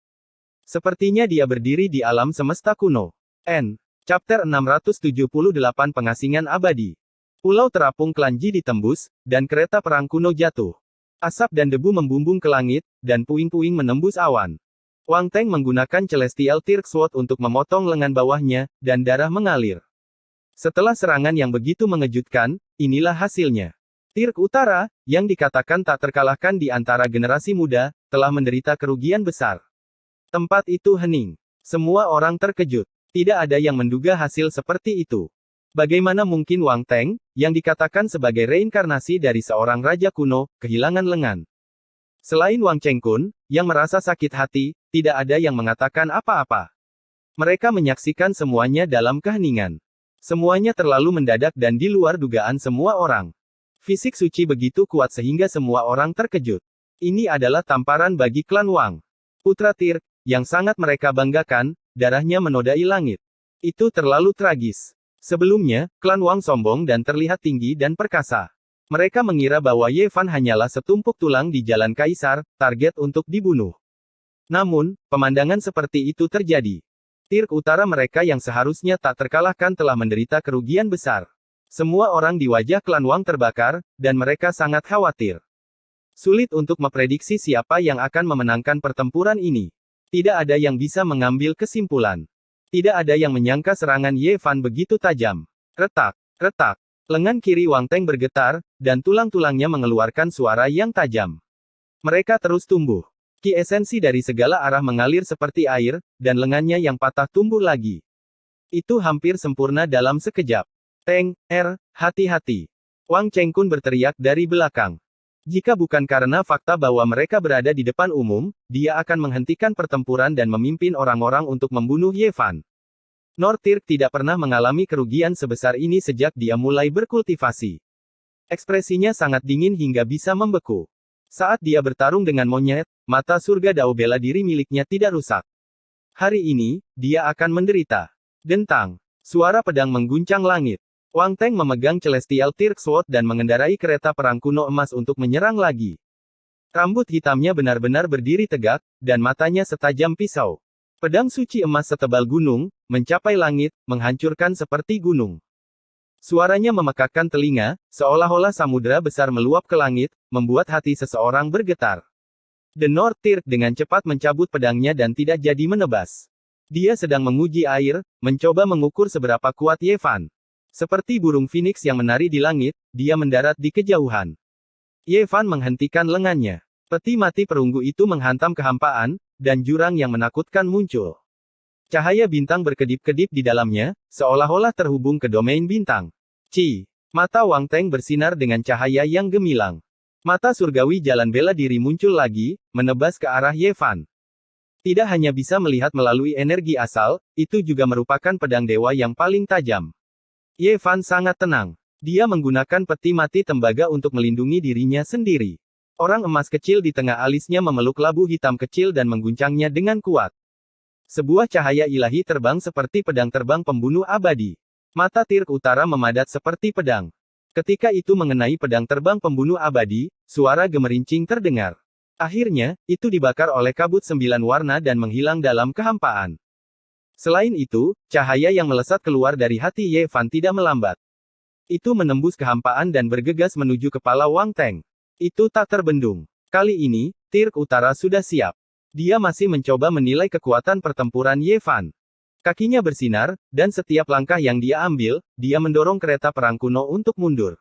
Sepertinya dia berdiri di alam semesta kuno. Chapter 678 Pengasingan Abadi. Pulau terapung Klanji ditembus, dan kereta perang kuno jatuh. Asap dan debu membumbung ke langit, dan puing-puing menembus awan. Wang Teng menggunakan Celestial Tirk Sword untuk memotong lengan bawahnya, dan darah mengalir. Setelah serangan yang begitu mengejutkan, inilah hasilnya. Tirk Utara, yang dikatakan tak terkalahkan di antara generasi muda, telah menderita kerugian besar. Tempat itu hening. Semua orang terkejut. Tidak ada yang menduga hasil seperti itu. Bagaimana mungkin Wang Teng, yang dikatakan sebagai reinkarnasi dari seorang raja kuno, kehilangan lengan? Selain Wang Chengkun, yang merasa sakit hati, tidak ada yang mengatakan apa-apa. Mereka menyaksikan semuanya dalam keheningan. Semuanya terlalu mendadak dan di luar dugaan semua orang. Fisik suci begitu kuat sehingga semua orang terkejut. Ini adalah tamparan bagi klan Wang. Putra Tirk, yang sangat mereka banggakan, darahnya menodai langit. Itu terlalu tragis. Sebelumnya, klan Wang sombong dan terlihat tinggi dan perkasa. Mereka mengira bahwa Ye Fan hanyalah setumpuk tulang di jalan kaisar, target untuk dibunuh. Namun, pemandangan seperti itu terjadi. Tirk Utara mereka yang seharusnya tak terkalahkan telah menderita kerugian besar. Semua orang di wajah klan Wang terbakar, dan mereka sangat khawatir. Sulit untuk memprediksi siapa yang akan memenangkan pertempuran ini. Tidak ada yang bisa mengambil kesimpulan. Tidak ada yang menyangka serangan Ye Fan begitu tajam. Retak, retak. Lengan kiri Wang Teng bergetar, dan tulang-tulangnya mengeluarkan suara yang tajam. Mereka terus tumbuh. Ki esensi dari segala arah mengalir seperti air, dan lengannya yang patah tumbuh lagi. Itu hampir sempurna dalam sekejap. Teng, hati-hati. Wang Chengkun berteriak dari belakang. Jika bukan karena fakta bahwa mereka berada di depan umum, dia akan menghentikan pertempuran dan memimpin orang-orang untuk membunuh Ye Fan. Nortirk tidak pernah mengalami kerugian sebesar ini sejak dia mulai berkultivasi. Ekspresinya sangat dingin hingga bisa membeku. Saat dia bertarung dengan monyet, mata surga Dao bela diri miliknya tidak rusak. Hari ini, dia akan menderita. Dentang. Suara pedang mengguncang langit. Wang Teng memegang Celestial Tirk Sword dan mengendarai kereta perang kuno emas untuk menyerang lagi. Rambut hitamnya benar-benar berdiri tegak, dan matanya setajam pisau. Pedang suci emas setebal gunung, mencapai langit, menghancurkan seperti gunung. Suaranya memekakkan telinga, seolah-olah samudera besar meluap ke langit, membuat hati seseorang bergetar. The North Tirk dengan cepat mencabut pedangnya dan tidak jadi menebas. Dia sedang menguji air, mencoba mengukur seberapa kuat Ye Fan. Seperti burung phoenix yang menari di langit, dia mendarat di kejauhan. Ye Fan menghentikan lengannya. Peti mati perunggu itu menghantam kehampaan, dan jurang yang menakutkan muncul. Cahaya bintang berkedip-kedip di dalamnya, seolah-olah terhubung ke domain bintang. Mata Wang Teng bersinar dengan cahaya yang gemilang. Mata surgawi jalan bela diri muncul lagi, menebas ke arah Ye Fan. Tidak hanya bisa melihat melalui energi asal, itu juga merupakan pedang dewa yang paling tajam. Ye Fan sangat tenang. Dia menggunakan peti mati tembaga untuk melindungi dirinya sendiri. Orang emas kecil di tengah alisnya memeluk labu hitam kecil dan mengguncangnya dengan kuat. Sebuah cahaya ilahi terbang seperti pedang terbang pembunuh abadi. Mata Tirk Utara memadat seperti pedang. Ketika itu mengenai pedang terbang pembunuh abadi, suara gemerincing terdengar. Akhirnya, itu dibakar oleh kabut 9 warna dan menghilang dalam kehampaan. Selain itu, cahaya yang melesat keluar dari hati Ye Fan tidak melambat. Itu menembus kehampaan dan bergegas menuju kepala Wang Teng. Itu tak terbendung. Kali ini, Tirk Utara sudah siap. Dia masih mencoba menilai kekuatan pertempuran Ye Fan. Kakinya bersinar, dan setiap langkah yang dia ambil, dia mendorong kereta perang kuno untuk mundur.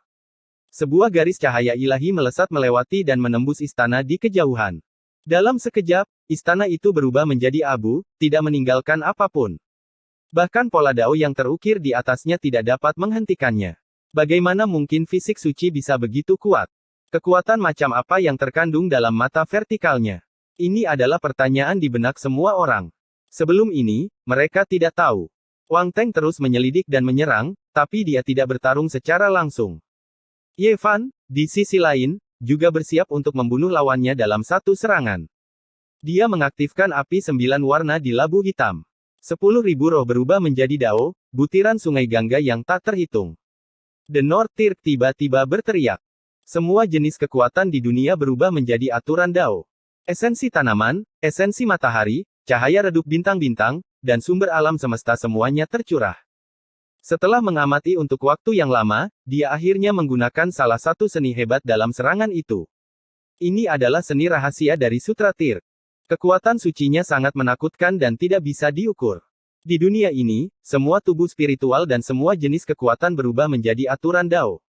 Sebuah garis cahaya ilahi melesat melewati dan menembus istana di kejauhan. Dalam sekejap, istana itu berubah menjadi abu, tidak meninggalkan apapun. Bahkan pola dao yang terukir di atasnya tidak dapat menghentikannya. Bagaimana mungkin fisik suci bisa begitu kuat? Kekuatan macam apa yang terkandung dalam mata vertikalnya? Ini adalah pertanyaan di benak semua orang. Sebelum ini, mereka tidak tahu. Wang Teng terus menyelidik dan menyerang, tapi dia tidak bertarung secara langsung. Ye Fan, di sisi lain, juga bersiap untuk membunuh lawannya dalam satu serangan. Dia mengaktifkan api 9 warna di labu hitam. 10.000 roh berubah menjadi dao, butiran sungai Gangga yang tak terhitung. The North Tirk tiba-tiba berteriak. Semua jenis kekuatan di dunia berubah menjadi aturan dao. Esensi tanaman, esensi matahari, cahaya redup bintang-bintang, dan sumber alam semesta semuanya tercurah. Setelah mengamati untuk waktu yang lama, dia akhirnya menggunakan salah satu seni hebat dalam serangan itu. Ini adalah seni rahasia dari Sutra Tirk. Kekuatan sucinya sangat menakutkan dan tidak bisa diukur. Di dunia ini, semua tubuh spiritual dan semua jenis kekuatan berubah menjadi aturan dao.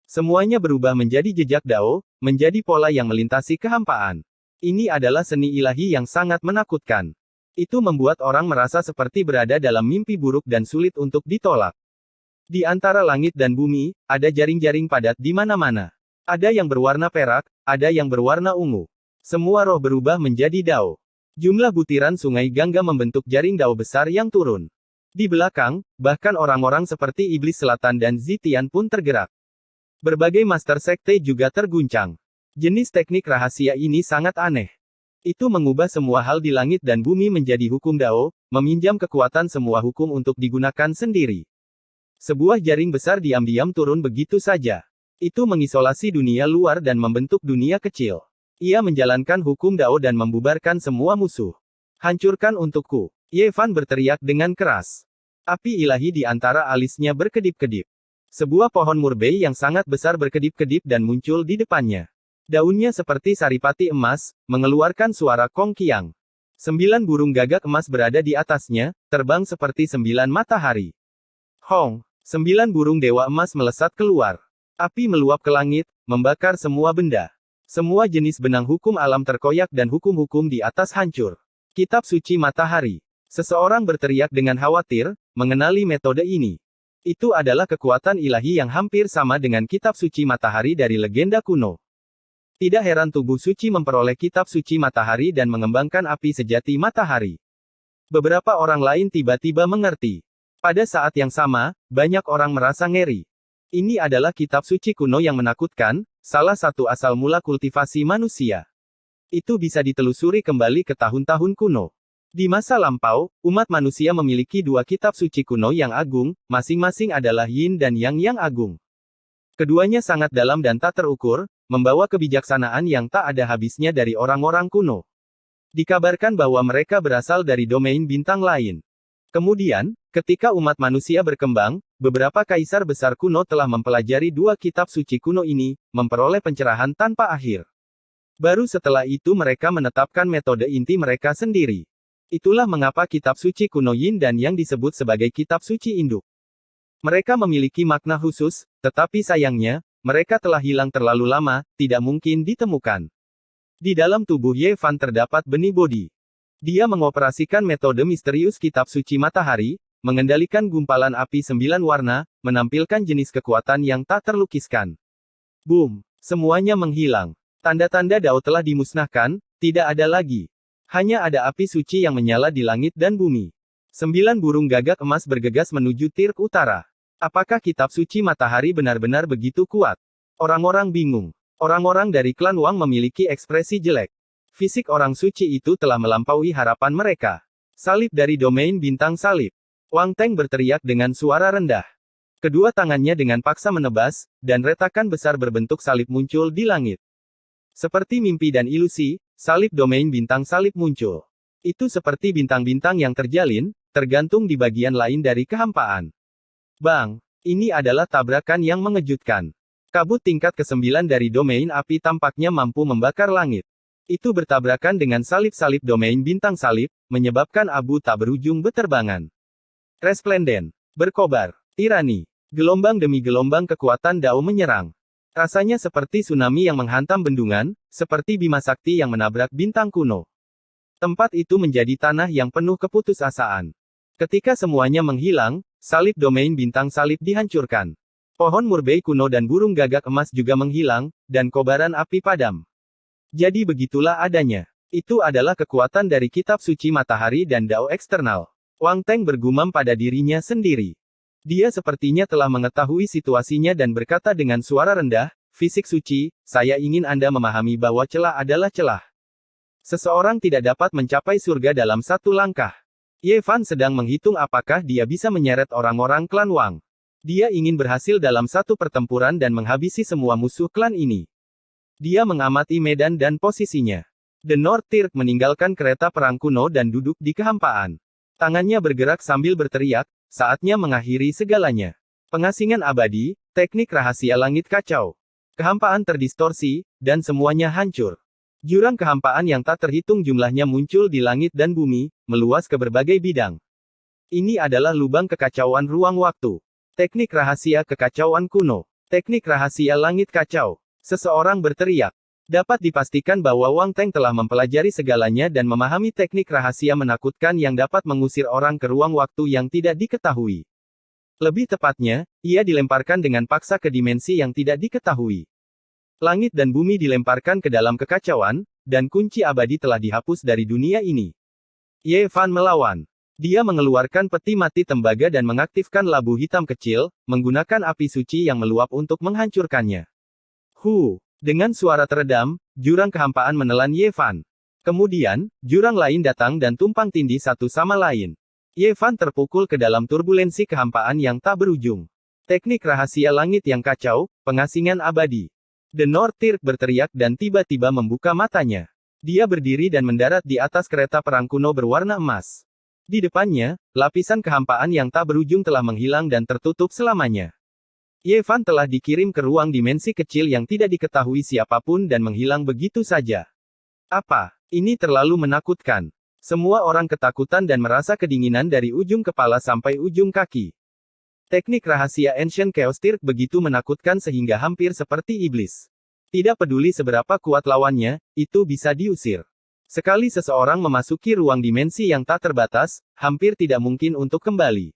Semuanya berubah menjadi jejak dao, menjadi pola yang melintasi kehampaan. Ini adalah seni ilahi yang sangat menakutkan. Itu membuat orang merasa seperti berada dalam mimpi buruk dan sulit untuk ditolak. Di antara langit dan bumi, ada jaring-jaring padat di mana-mana. Ada yang berwarna perak, ada yang berwarna ungu. Semua roh berubah menjadi dao. Jumlah butiran sungai Gangga membentuk jaring dao besar yang turun. Di belakang, bahkan orang-orang seperti Iblis Selatan dan Zitian pun tergerak. Berbagai master sekte juga terguncang. Jenis teknik rahasia ini sangat aneh. Itu mengubah semua hal di langit dan bumi menjadi hukum dao, meminjam kekuatan semua hukum untuk digunakan sendiri. Sebuah jaring besar diam-diam turun begitu saja. Itu mengisolasi dunia luar dan membentuk dunia kecil. Ia menjalankan hukum dao dan membubarkan semua musuh. Hancurkan untukku. Ye Fan berteriak dengan keras. Api ilahi di antara alisnya berkedip-kedip. Sebuah pohon murbei yang sangat besar berkedip-kedip dan muncul di depannya. Daunnya seperti saripati emas, mengeluarkan suara kongkiang. 9 burung gagak emas berada di atasnya, terbang seperti 9 matahari. Hong! 9 burung dewa emas melesat keluar. Api meluap ke langit, membakar semua benda. Semua jenis benang hukum alam terkoyak dan hukum-hukum di atas hancur. Kitab suci matahari. Seseorang berteriak dengan khawatir, mengenali metode ini. Itu adalah kekuatan ilahi yang hampir sama dengan kitab suci matahari dari legenda kuno. Tidak heran tubuh suci memperoleh kitab suci matahari dan mengembangkan api sejati matahari. Beberapa orang lain tiba-tiba mengerti. Pada saat yang sama, banyak orang merasa ngeri. Ini adalah kitab suci kuno yang menakutkan, salah satu asal mula kultivasi manusia. Itu bisa ditelusuri kembali ke tahun-tahun kuno. Di masa lampau, umat manusia memiliki 2 kitab suci kuno yang agung, masing-masing adalah Yin dan Yang yang agung. Keduanya sangat dalam dan tak terukur, membawa kebijaksanaan yang tak ada habisnya dari orang-orang kuno. Dikabarkan bahwa mereka berasal dari domain bintang lain. Kemudian, ketika umat manusia berkembang, beberapa kaisar besar kuno telah mempelajari 2 kitab suci kuno ini, memperoleh pencerahan tanpa akhir. Baru setelah itu mereka menetapkan metode inti mereka sendiri. Itulah mengapa kitab suci kuno Yin dan Yang disebut sebagai kitab suci induk. Mereka memiliki makna khusus, tetapi sayangnya, mereka telah hilang terlalu lama, tidak mungkin ditemukan. Di dalam tubuh Ye Fan terdapat benih Bodhi. Dia mengoperasikan metode misterius kitab suci matahari, mengendalikan gumpalan api 9 warna, menampilkan jenis kekuatan yang tak terlukiskan. Boom! Semuanya menghilang. Tanda-tanda Dao telah dimusnahkan, tidak ada lagi. Hanya ada api suci yang menyala di langit dan bumi. 9 burung gagak emas bergegas menuju Tirk Utara. Apakah kitab suci matahari benar-benar begitu kuat? Orang-orang bingung. Orang-orang dari klan Wang memiliki ekspresi jelek. Fisik orang suci itu telah melampaui harapan mereka. Salib dari domain bintang salib. Wang Teng berteriak dengan suara rendah. Kedua tangannya dengan paksa menebas, dan retakan besar berbentuk salib muncul di langit. Seperti mimpi dan ilusi, salib domain bintang salib muncul. Itu seperti bintang-bintang yang terjalin, tergantung di bagian lain dari kehampaan. Bang! Ini adalah tabrakan yang mengejutkan. Kabut tingkat ke-9 dari domain api tampaknya mampu membakar langit. Itu bertabrakan dengan salib-salib domain bintang salib, menyebabkan abu tak berujung beterbangan. Resplenden. Berkobar. Tirani. Gelombang demi gelombang kekuatan Dao menyerang. Rasanya seperti tsunami yang menghantam bendungan, seperti bima sakti yang menabrak bintang kuno. Tempat itu menjadi tanah yang penuh keputusasaan. Ketika semuanya menghilang, salib domain bintang salib dihancurkan. Pohon murbei kuno dan burung gagak emas juga menghilang, dan kobaran api padam. Jadi begitulah adanya. Itu adalah kekuatan dari kitab suci matahari dan Dao eksternal. Wang Teng bergumam pada dirinya sendiri. Dia sepertinya telah mengetahui situasinya dan berkata dengan suara rendah, "Fisik suci, saya ingin Anda memahami bahwa celah adalah celah. Seseorang tidak dapat mencapai surga dalam satu langkah." Ye Fan sedang menghitung apakah dia bisa menyeret orang-orang klan Wang. Dia ingin berhasil dalam satu pertempuran dan menghabisi semua musuh klan ini. Dia mengamati medan dan posisinya. The North Tirk meninggalkan kereta perang kuno dan duduk di kehampaan. Tangannya bergerak sambil berteriak, "Saatnya mengakhiri segalanya." Pengasingan abadi, teknik rahasia langit kacau. Kehampaan terdistorsi, dan semuanya hancur. Jurang kehampaan yang tak terhitung jumlahnya muncul di langit dan bumi, meluas ke berbagai bidang. Ini adalah lubang kekacauan ruang waktu. Teknik rahasia kekacauan kuno. Teknik rahasia langit kacau. Seseorang berteriak. Dapat dipastikan bahwa Wang Teng telah mempelajari segalanya dan memahami teknik rahasia menakutkan yang dapat mengusir orang ke ruang waktu yang tidak diketahui. Lebih tepatnya, ia dilemparkan dengan paksa ke dimensi yang tidak diketahui. Langit dan bumi dilemparkan ke dalam kekacauan, dan kunci abadi telah dihapus dari dunia ini. Ye Fan melawan. Dia mengeluarkan peti mati tembaga dan mengaktifkan labu hitam kecil, menggunakan api suci yang meluap untuk menghancurkannya. Dengan suara teredam, jurang kehampaan menelan Ye Fan. Kemudian, jurang lain datang dan tumpang tindih satu sama lain. Ye Fan terpukul ke dalam turbulensi kehampaan yang tak berujung. Teknik rahasia langit yang kacau, pengasingan abadi. The North Tirk berteriak dan tiba-tiba membuka matanya. Dia berdiri dan mendarat di atas kereta perang kuno berwarna emas. Di depannya, lapisan kehampaan yang tak berujung telah menghilang dan tertutup selamanya. Ye Fan telah dikirim ke ruang dimensi kecil yang tidak diketahui siapapun dan menghilang begitu saja. Apa? Ini terlalu menakutkan. Semua orang ketakutan dan merasa kedinginan dari ujung kepala sampai ujung kaki. Teknik rahasia Ancient Chaos Tirk begitu menakutkan sehingga hampir seperti iblis. Tidak peduli seberapa kuat lawannya, itu bisa diusir. Sekali seseorang memasuki ruang dimensi yang tak terbatas, hampir tidak mungkin untuk kembali.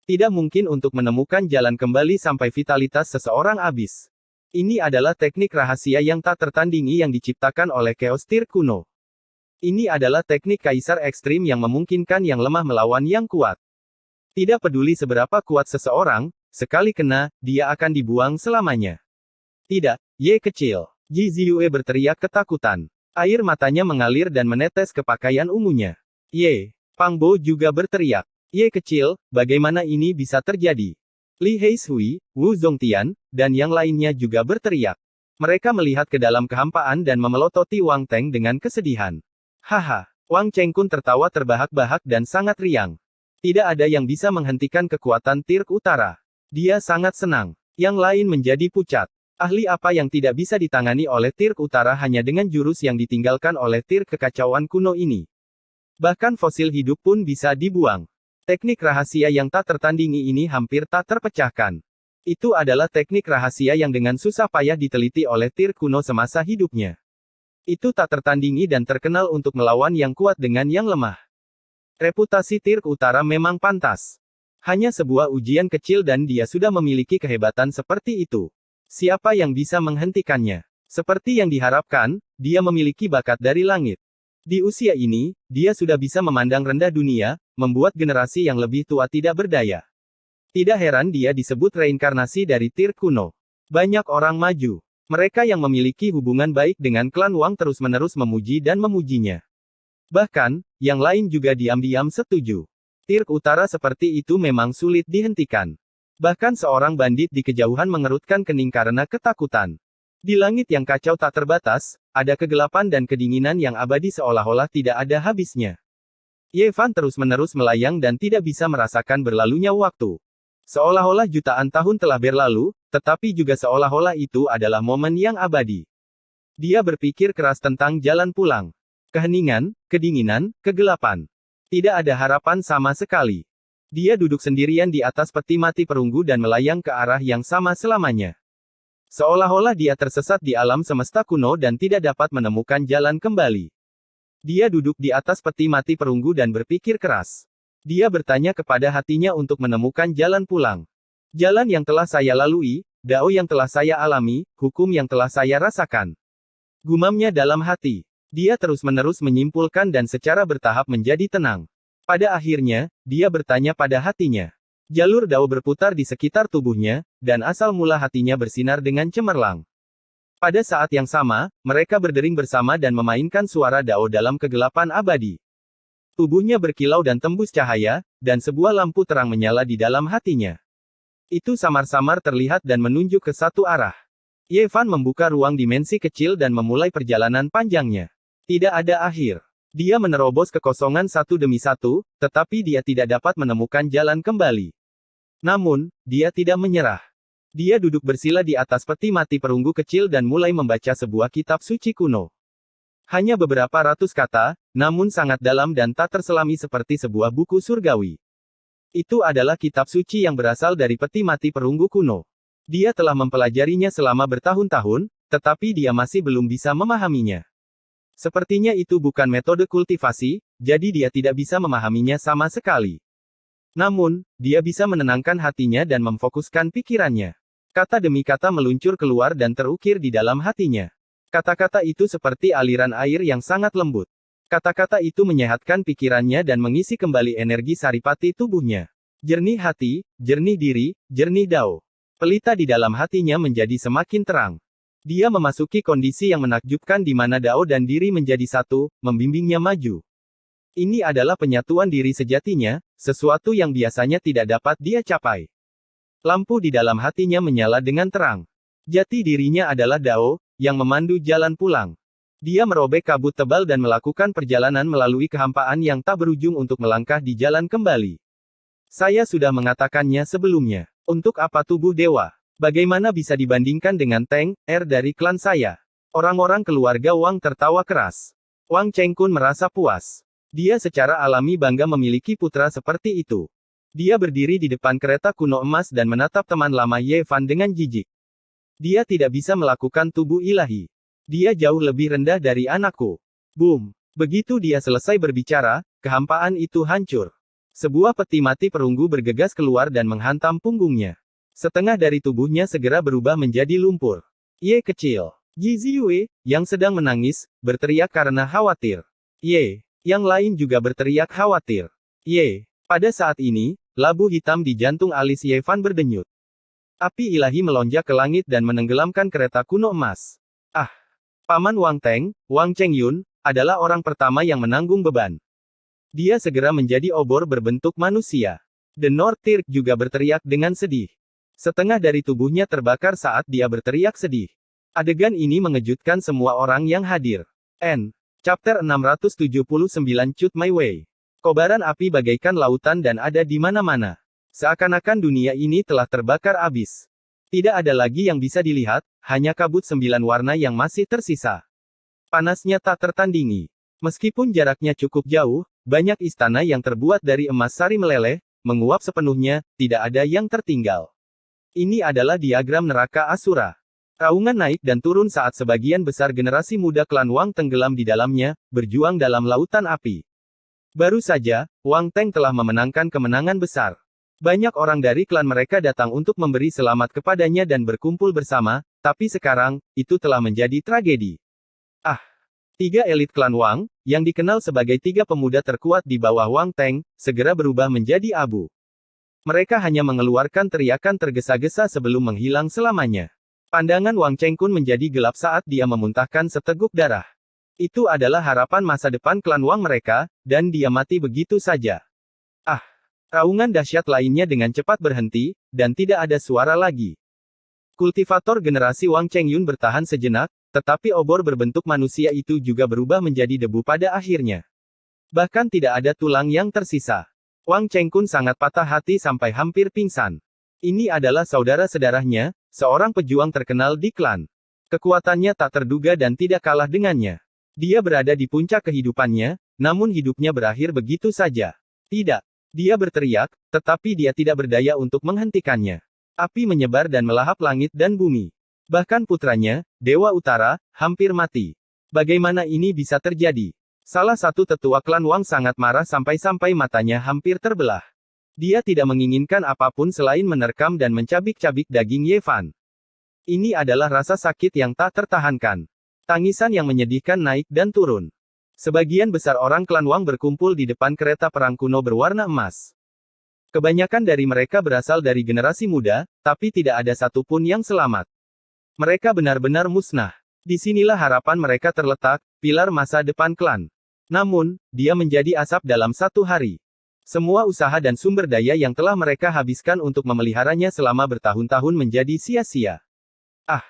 Tidak mungkin untuk menemukan jalan kembali sampai vitalitas seseorang habis. Ini adalah teknik rahasia yang tak tertandingi yang diciptakan oleh Chaos Tirk kuno. Ini adalah teknik kaisar ekstrim yang memungkinkan yang lemah melawan yang kuat. Tidak peduli seberapa kuat seseorang, sekali kena, dia akan dibuang selamanya. Tidak, Ye kecil. Ji Ziyue berteriak ketakutan. Air matanya mengalir dan menetes ke pakaian ungunya. Ye. Pang Bo juga berteriak. Ye kecil, bagaimana ini bisa terjadi? Li Heishui, Wu Zongtian, dan yang lainnya juga berteriak. Mereka melihat ke dalam kehampaan dan memelototi Wang Teng dengan kesedihan. Haha, Wang Chengkun tertawa terbahak-bahak dan sangat riang. Tidak ada yang bisa menghentikan kekuatan Tirk Utara. Dia sangat senang. Yang lain menjadi pucat. Ahli apa yang tidak bisa ditangani oleh Tirk Utara hanya dengan jurus yang ditinggalkan oleh Tirk kekacauan kuno ini. Bahkan fosil hidup pun bisa dibuang. Teknik rahasia yang tak tertandingi ini hampir tak terpecahkan. Itu adalah teknik rahasia yang dengan susah payah diteliti oleh Tirk kuno semasa hidupnya. Itu tak tertandingi dan terkenal untuk melawan yang kuat dengan yang lemah. Reputasi Tirk Utara memang pantas. Hanya sebuah ujian kecil dan dia sudah memiliki kehebatan seperti itu. Siapa yang bisa menghentikannya? Seperti yang diharapkan, dia memiliki bakat dari langit. Di usia ini, dia sudah bisa memandang rendah dunia, membuat generasi yang lebih tua tidak berdaya. Tidak heran dia disebut reinkarnasi dari Tirk kuno. Banyak orang maju. Mereka yang memiliki hubungan baik dengan klan Wang terus-menerus memuji dan memujinya. Bahkan, yang lain juga diam-diam setuju. Tirk Utara seperti itu memang sulit dihentikan. Bahkan seorang bandit di kejauhan mengerutkan kening karena ketakutan. Di langit yang kacau tak terbatas, ada kegelapan dan kedinginan yang abadi seolah-olah tidak ada habisnya. Ye Fan terus-menerus melayang dan tidak bisa merasakan berlalunya waktu. Seolah-olah jutaan tahun telah berlalu, tetapi juga seolah-olah itu adalah momen yang abadi. Dia berpikir keras tentang jalan pulang. Keheningan, kedinginan, kegelapan. Tidak ada harapan sama sekali. Dia duduk sendirian di atas peti mati perunggu dan melayang ke arah yang sama selamanya. Seolah-olah dia tersesat di alam semesta kuno dan tidak dapat menemukan jalan kembali. Dia duduk di atas peti mati perunggu dan berpikir keras. Dia bertanya kepada hatinya untuk menemukan jalan pulang. Jalan yang telah saya lalui, dao yang telah saya alami, hukum yang telah saya rasakan. Gumamnya dalam hati. Dia terus-menerus menyimpulkan dan secara bertahap menjadi tenang. Pada akhirnya, dia bertanya pada hatinya. Jalur dao berputar di sekitar tubuhnya, dan asal mula hatinya bersinar dengan cemerlang. Pada saat yang sama, mereka berdering bersama dan memainkan suara dao dalam kegelapan abadi. Tubuhnya berkilau dan tembus cahaya, dan sebuah lampu terang menyala di dalam hatinya. Itu samar-samar terlihat dan menunjuk ke satu arah. Ye Fan membuka ruang dimensi kecil dan memulai perjalanan panjangnya. Tidak ada akhir. Dia menerobos kekosongan satu demi satu, tetapi dia tidak dapat menemukan jalan kembali. Namun, dia tidak menyerah. Dia duduk bersila di atas peti mati perunggu kecil dan mulai membaca sebuah kitab suci kuno. Hanya beberapa ratus kata, namun sangat dalam dan tak terselami seperti sebuah buku surgawi. Itu adalah kitab suci yang berasal dari peti mati perunggu kuno. Dia telah mempelajarinya selama bertahun-tahun, tetapi dia masih belum bisa memahaminya. Sepertinya itu bukan metode kultivasi, jadi dia tidak bisa memahaminya sama sekali. Namun, dia bisa menenangkan hatinya dan memfokuskan pikirannya. Kata demi kata meluncur keluar dan terukir di dalam hatinya. Kata-kata itu seperti aliran air yang sangat lembut. Kata-kata itu menyehatkan pikirannya dan mengisi kembali energi saripati tubuhnya. Jernih hati, jernih diri, jernih dao. Pelita di dalam hatinya menjadi semakin terang. Dia memasuki kondisi yang menakjubkan di mana dao dan diri menjadi satu, membimbingnya maju. Ini adalah penyatuan diri sejatinya, sesuatu yang biasanya tidak dapat dia capai. Lampu di dalam hatinya menyala dengan terang. Jati dirinya adalah dao, yang memandu jalan pulang. Dia merobek kabut tebal dan melakukan perjalanan melalui kehampaan yang tak berujung untuk melangkah di jalan kembali. Saya sudah mengatakannya sebelumnya. Untuk apa tubuh dewa? Bagaimana bisa dibandingkan dengan Teng Er dari klan saya? Orang-orang keluarga Wang tertawa keras. Wang Chengkun merasa puas. Dia secara alami bangga memiliki putra seperti itu. Dia berdiri di depan kereta kuno emas dan menatap teman lama Ye Fan dengan jijik. Dia tidak bisa melakukan tubuh ilahi. Dia jauh lebih rendah dari anakku. Boom! Begitu dia selesai berbicara, kehampaan itu hancur. Sebuah peti mati perunggu bergegas keluar dan menghantam punggungnya. Setengah dari tubuhnya segera berubah menjadi lumpur. Ye kecil. Ji Ziyue, yang sedang menangis, berteriak karena khawatir. Ye, yang lain juga berteriak khawatir. Ye, pada saat ini, labu hitam di jantung alis Ye Fan berdenyut. Api ilahi melonjak ke langit dan menenggelamkan kereta kuno emas. Ah! Paman Wang Teng, Wang Chengyun, adalah orang pertama yang menanggung beban. Dia segera menjadi obor berbentuk manusia. The North Tirk juga berteriak dengan sedih. Setengah dari tubuhnya terbakar saat dia berteriak sedih. Adegan ini mengejutkan semua orang yang hadir. N. Chapter 679 Cut My Way. Kobaran api bagaikan lautan dan ada di mana-mana. Seakan-akan dunia ini telah terbakar habis. Tidak ada lagi yang bisa dilihat, hanya kabut 9 warna yang masih tersisa. Panasnya tak tertandingi. Meskipun jaraknya cukup jauh, banyak istana yang terbuat dari emas sari meleleh, menguap sepenuhnya, tidak ada yang tertinggal. Ini adalah diagram neraka Asura. Raungan naik dan turun saat sebagian besar generasi muda klan Wang tenggelam di dalamnya, berjuang dalam lautan api. Baru saja, Wang Teng telah memenangkan kemenangan besar. Banyak orang dari klan mereka datang untuk memberi selamat kepadanya dan berkumpul bersama, tapi sekarang, itu telah menjadi tragedi. Ah! 3 elit klan Wang, yang dikenal sebagai 3 pemuda terkuat di bawah Wang Teng, segera berubah menjadi abu. Mereka hanya mengeluarkan teriakan tergesa-gesa sebelum menghilang selamanya. Pandangan Wang Chengkun menjadi gelap saat dia memuntahkan seteguk darah. Itu adalah harapan masa depan klan Wang mereka, dan dia mati begitu saja. Ah! Raungan dahsyat lainnya dengan cepat berhenti, dan tidak ada suara lagi. Kultivator generasi Wang Chengyun bertahan sejenak, tetapi obor berbentuk manusia itu juga berubah menjadi debu pada akhirnya. Bahkan tidak ada tulang yang tersisa. Wang Chengkun sangat patah hati sampai hampir pingsan. Ini adalah saudara sedarahnya, seorang pejuang terkenal di klan. Kekuatannya tak terduga dan tidak kalah dengannya. Dia berada di puncak kehidupannya, namun hidupnya berakhir begitu saja. Tidak. Dia berteriak, tetapi dia tidak berdaya untuk menghentikannya. Api menyebar dan melahap langit dan bumi. Bahkan putranya, Dewa Utara, hampir mati. Bagaimana ini bisa terjadi? Salah satu tetua klan Wang sangat marah sampai-sampai matanya hampir terbelah. Dia tidak menginginkan apapun selain menerkam dan mencabik-cabik daging Ye Fan. Ini adalah rasa sakit yang tak tertahankan. Tangisan yang menyedihkan naik dan turun. Sebagian besar orang klan Wang berkumpul di depan kereta perang kuno berwarna emas. Kebanyakan dari mereka berasal dari generasi muda, tapi tidak ada satupun yang selamat. Mereka benar-benar musnah. Disinilah harapan mereka terletak, pilar masa depan klan. Namun, dia menjadi asap dalam 1 hari. Semua usaha dan sumber daya yang telah mereka habiskan untuk memeliharanya selama bertahun-tahun menjadi sia-sia. Ah!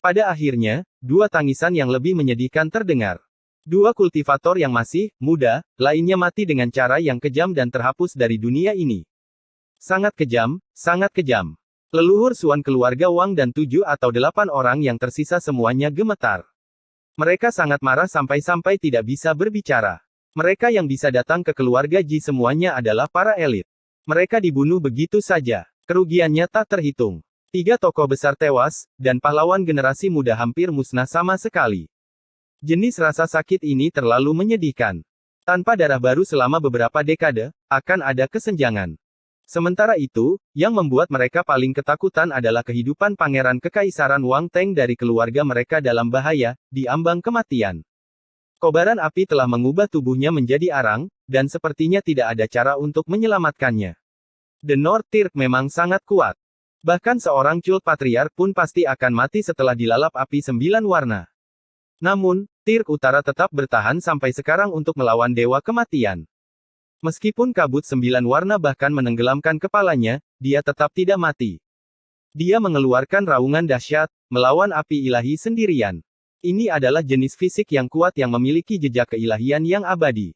Pada akhirnya, 2 tangisan yang lebih menyedihkan terdengar. 2 kultivator yang masih muda, lainnya mati dengan cara yang kejam dan terhapus dari dunia ini. Sangat kejam, sangat kejam. Leluhur Suan keluarga Wang dan 7 atau 8 orang yang tersisa semuanya gemetar. Mereka sangat marah sampai-sampai tidak bisa berbicara. Mereka yang bisa datang ke keluarga Ji semuanya adalah para elit. Mereka dibunuh begitu saja. Kerugiannya tak terhitung. 3 tokoh besar tewas, dan pahlawan generasi muda hampir musnah sama sekali. Jenis rasa sakit ini terlalu menyedihkan. Tanpa darah baru selama beberapa dekade, akan ada kesenjangan. Sementara itu, yang membuat mereka paling ketakutan adalah kehidupan Pangeran Kekaisaran Wang Teng dari keluarga mereka dalam bahaya, di ambang kematian. Kobaran api telah mengubah tubuhnya menjadi arang, dan sepertinya tidak ada cara untuk menyelamatkannya. The North Tirk memang sangat kuat. Bahkan seorang cult patriark pun pasti akan mati setelah dilalap api 9 warna. Namun, Tirk Utara tetap bertahan sampai sekarang untuk melawan Dewa Kematian. Meskipun kabut 9 warna bahkan menenggelamkan kepalanya, dia tetap tidak mati. Dia mengeluarkan raungan dahsyat, melawan api ilahi sendirian. Ini adalah jenis fisik yang kuat yang memiliki jejak keilahian yang abadi.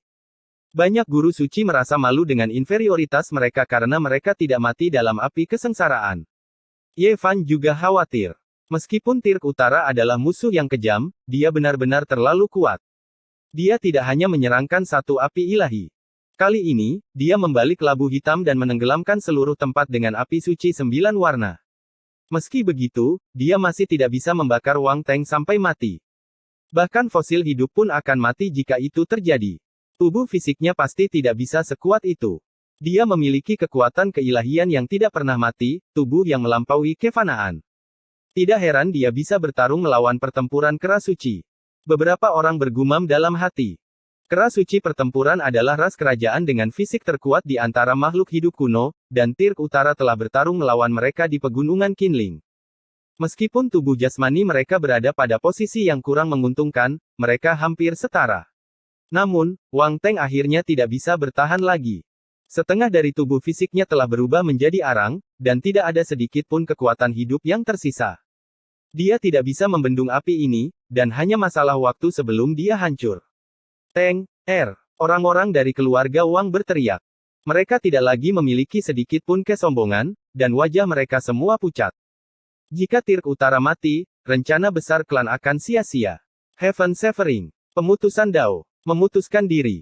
Banyak guru suci merasa malu dengan inferioritas mereka karena mereka tidak mati dalam api kesengsaraan. Ye Fan juga khawatir. Meskipun Tirk Utara adalah musuh yang kejam, dia benar-benar terlalu kuat. Dia tidak hanya menyerangkan satu api ilahi. Kali ini, dia membalik labu hitam dan menenggelamkan seluruh tempat dengan api suci 9 warna. Meski begitu, dia masih tidak bisa membakar Wang Teng sampai mati. Bahkan fosil hidup pun akan mati jika itu terjadi. Tubuh fisiknya pasti tidak bisa sekuat itu. Dia memiliki kekuatan keilahian yang tidak pernah mati, tubuh yang melampaui kefanaan. Tidak heran dia bisa bertarung melawan pertempuran kera suci. Beberapa orang bergumam dalam hati. Kera suci pertempuran adalah ras kerajaan dengan fisik terkuat di antara makhluk hidup kuno, dan Tirk Utara telah bertarung melawan mereka di pegunungan Qinling. Meskipun tubuh jasmani mereka berada pada posisi yang kurang menguntungkan, mereka hampir setara. Namun, Wang Teng akhirnya tidak bisa bertahan lagi. Setengah dari tubuh fisiknya telah berubah menjadi arang, dan tidak ada sedikit pun kekuatan hidup yang tersisa. Dia tidak bisa membendung api ini, dan hanya masalah waktu sebelum dia hancur. Teng, orang-orang dari keluarga Wang berteriak. Mereka tidak lagi memiliki sedikit pun kesombongan, dan wajah mereka semua pucat. Jika Tirk Utara mati, rencana besar klan akan sia-sia. Heaven Severing. Pemutusan Dao. Memutuskan diri.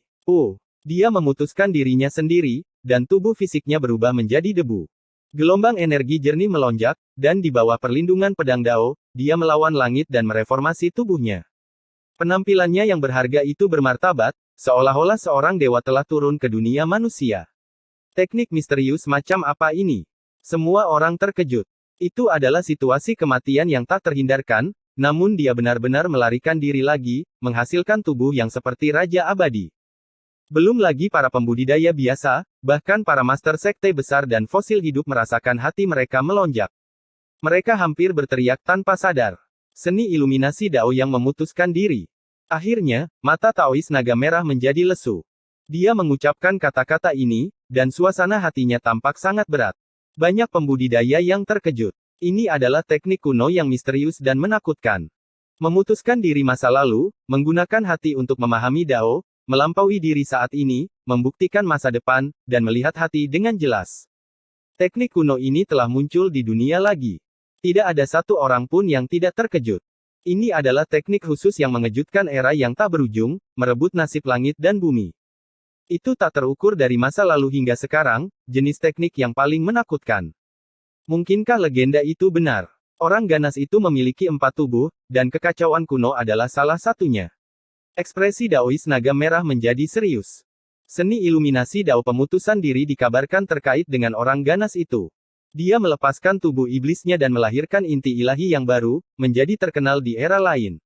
Dia memutuskan dirinya sendiri, dan tubuh fisiknya berubah menjadi debu. Gelombang energi jernih melonjak, dan di bawah perlindungan pedang Dao, dia melawan langit dan mereformasi tubuhnya. Penampilannya yang berharga itu bermartabat, seolah-olah seorang dewa telah turun ke dunia manusia. Teknik misterius macam apa ini? Semua orang terkejut. Itu adalah situasi kematian yang tak terhindarkan, namun dia benar-benar melarikan diri lagi, menghasilkan tubuh yang seperti Raja Abadi. Belum lagi para pembudidaya biasa, bahkan para master sekte besar dan fosil hidup merasakan hati mereka melonjak. Mereka hampir berteriak tanpa sadar. Seni iluminasi Dao yang memutuskan diri. Akhirnya, mata Taois naga merah menjadi lesu. Dia mengucapkan kata-kata ini, dan suasana hatinya tampak sangat berat. Banyak pembudidaya yang terkejut. Ini adalah teknik kuno yang misterius dan menakutkan. Memutuskan diri masa lalu, menggunakan hati untuk memahami Dao, melampaui diri saat ini, membuktikan masa depan, dan melihat hati dengan jelas. Teknik kuno ini telah muncul di dunia lagi. Tidak ada satu orang pun yang tidak terkejut. Ini adalah teknik khusus yang mengejutkan era yang tak berujung, merebut nasib langit dan bumi. Itu tak terukur dari masa lalu hingga sekarang, jenis teknik yang paling menakutkan. Mungkinkah legenda itu benar? Orang ganas itu memiliki 4 tubuh, dan kekacauan kuno adalah salah satunya. Ekspresi Daois naga merah menjadi serius. Seni iluminasi Dao pemutusan diri dikabarkan terkait dengan orang ganas itu. Dia melepaskan tubuh iblisnya dan melahirkan inti ilahi yang baru, menjadi terkenal di era lain.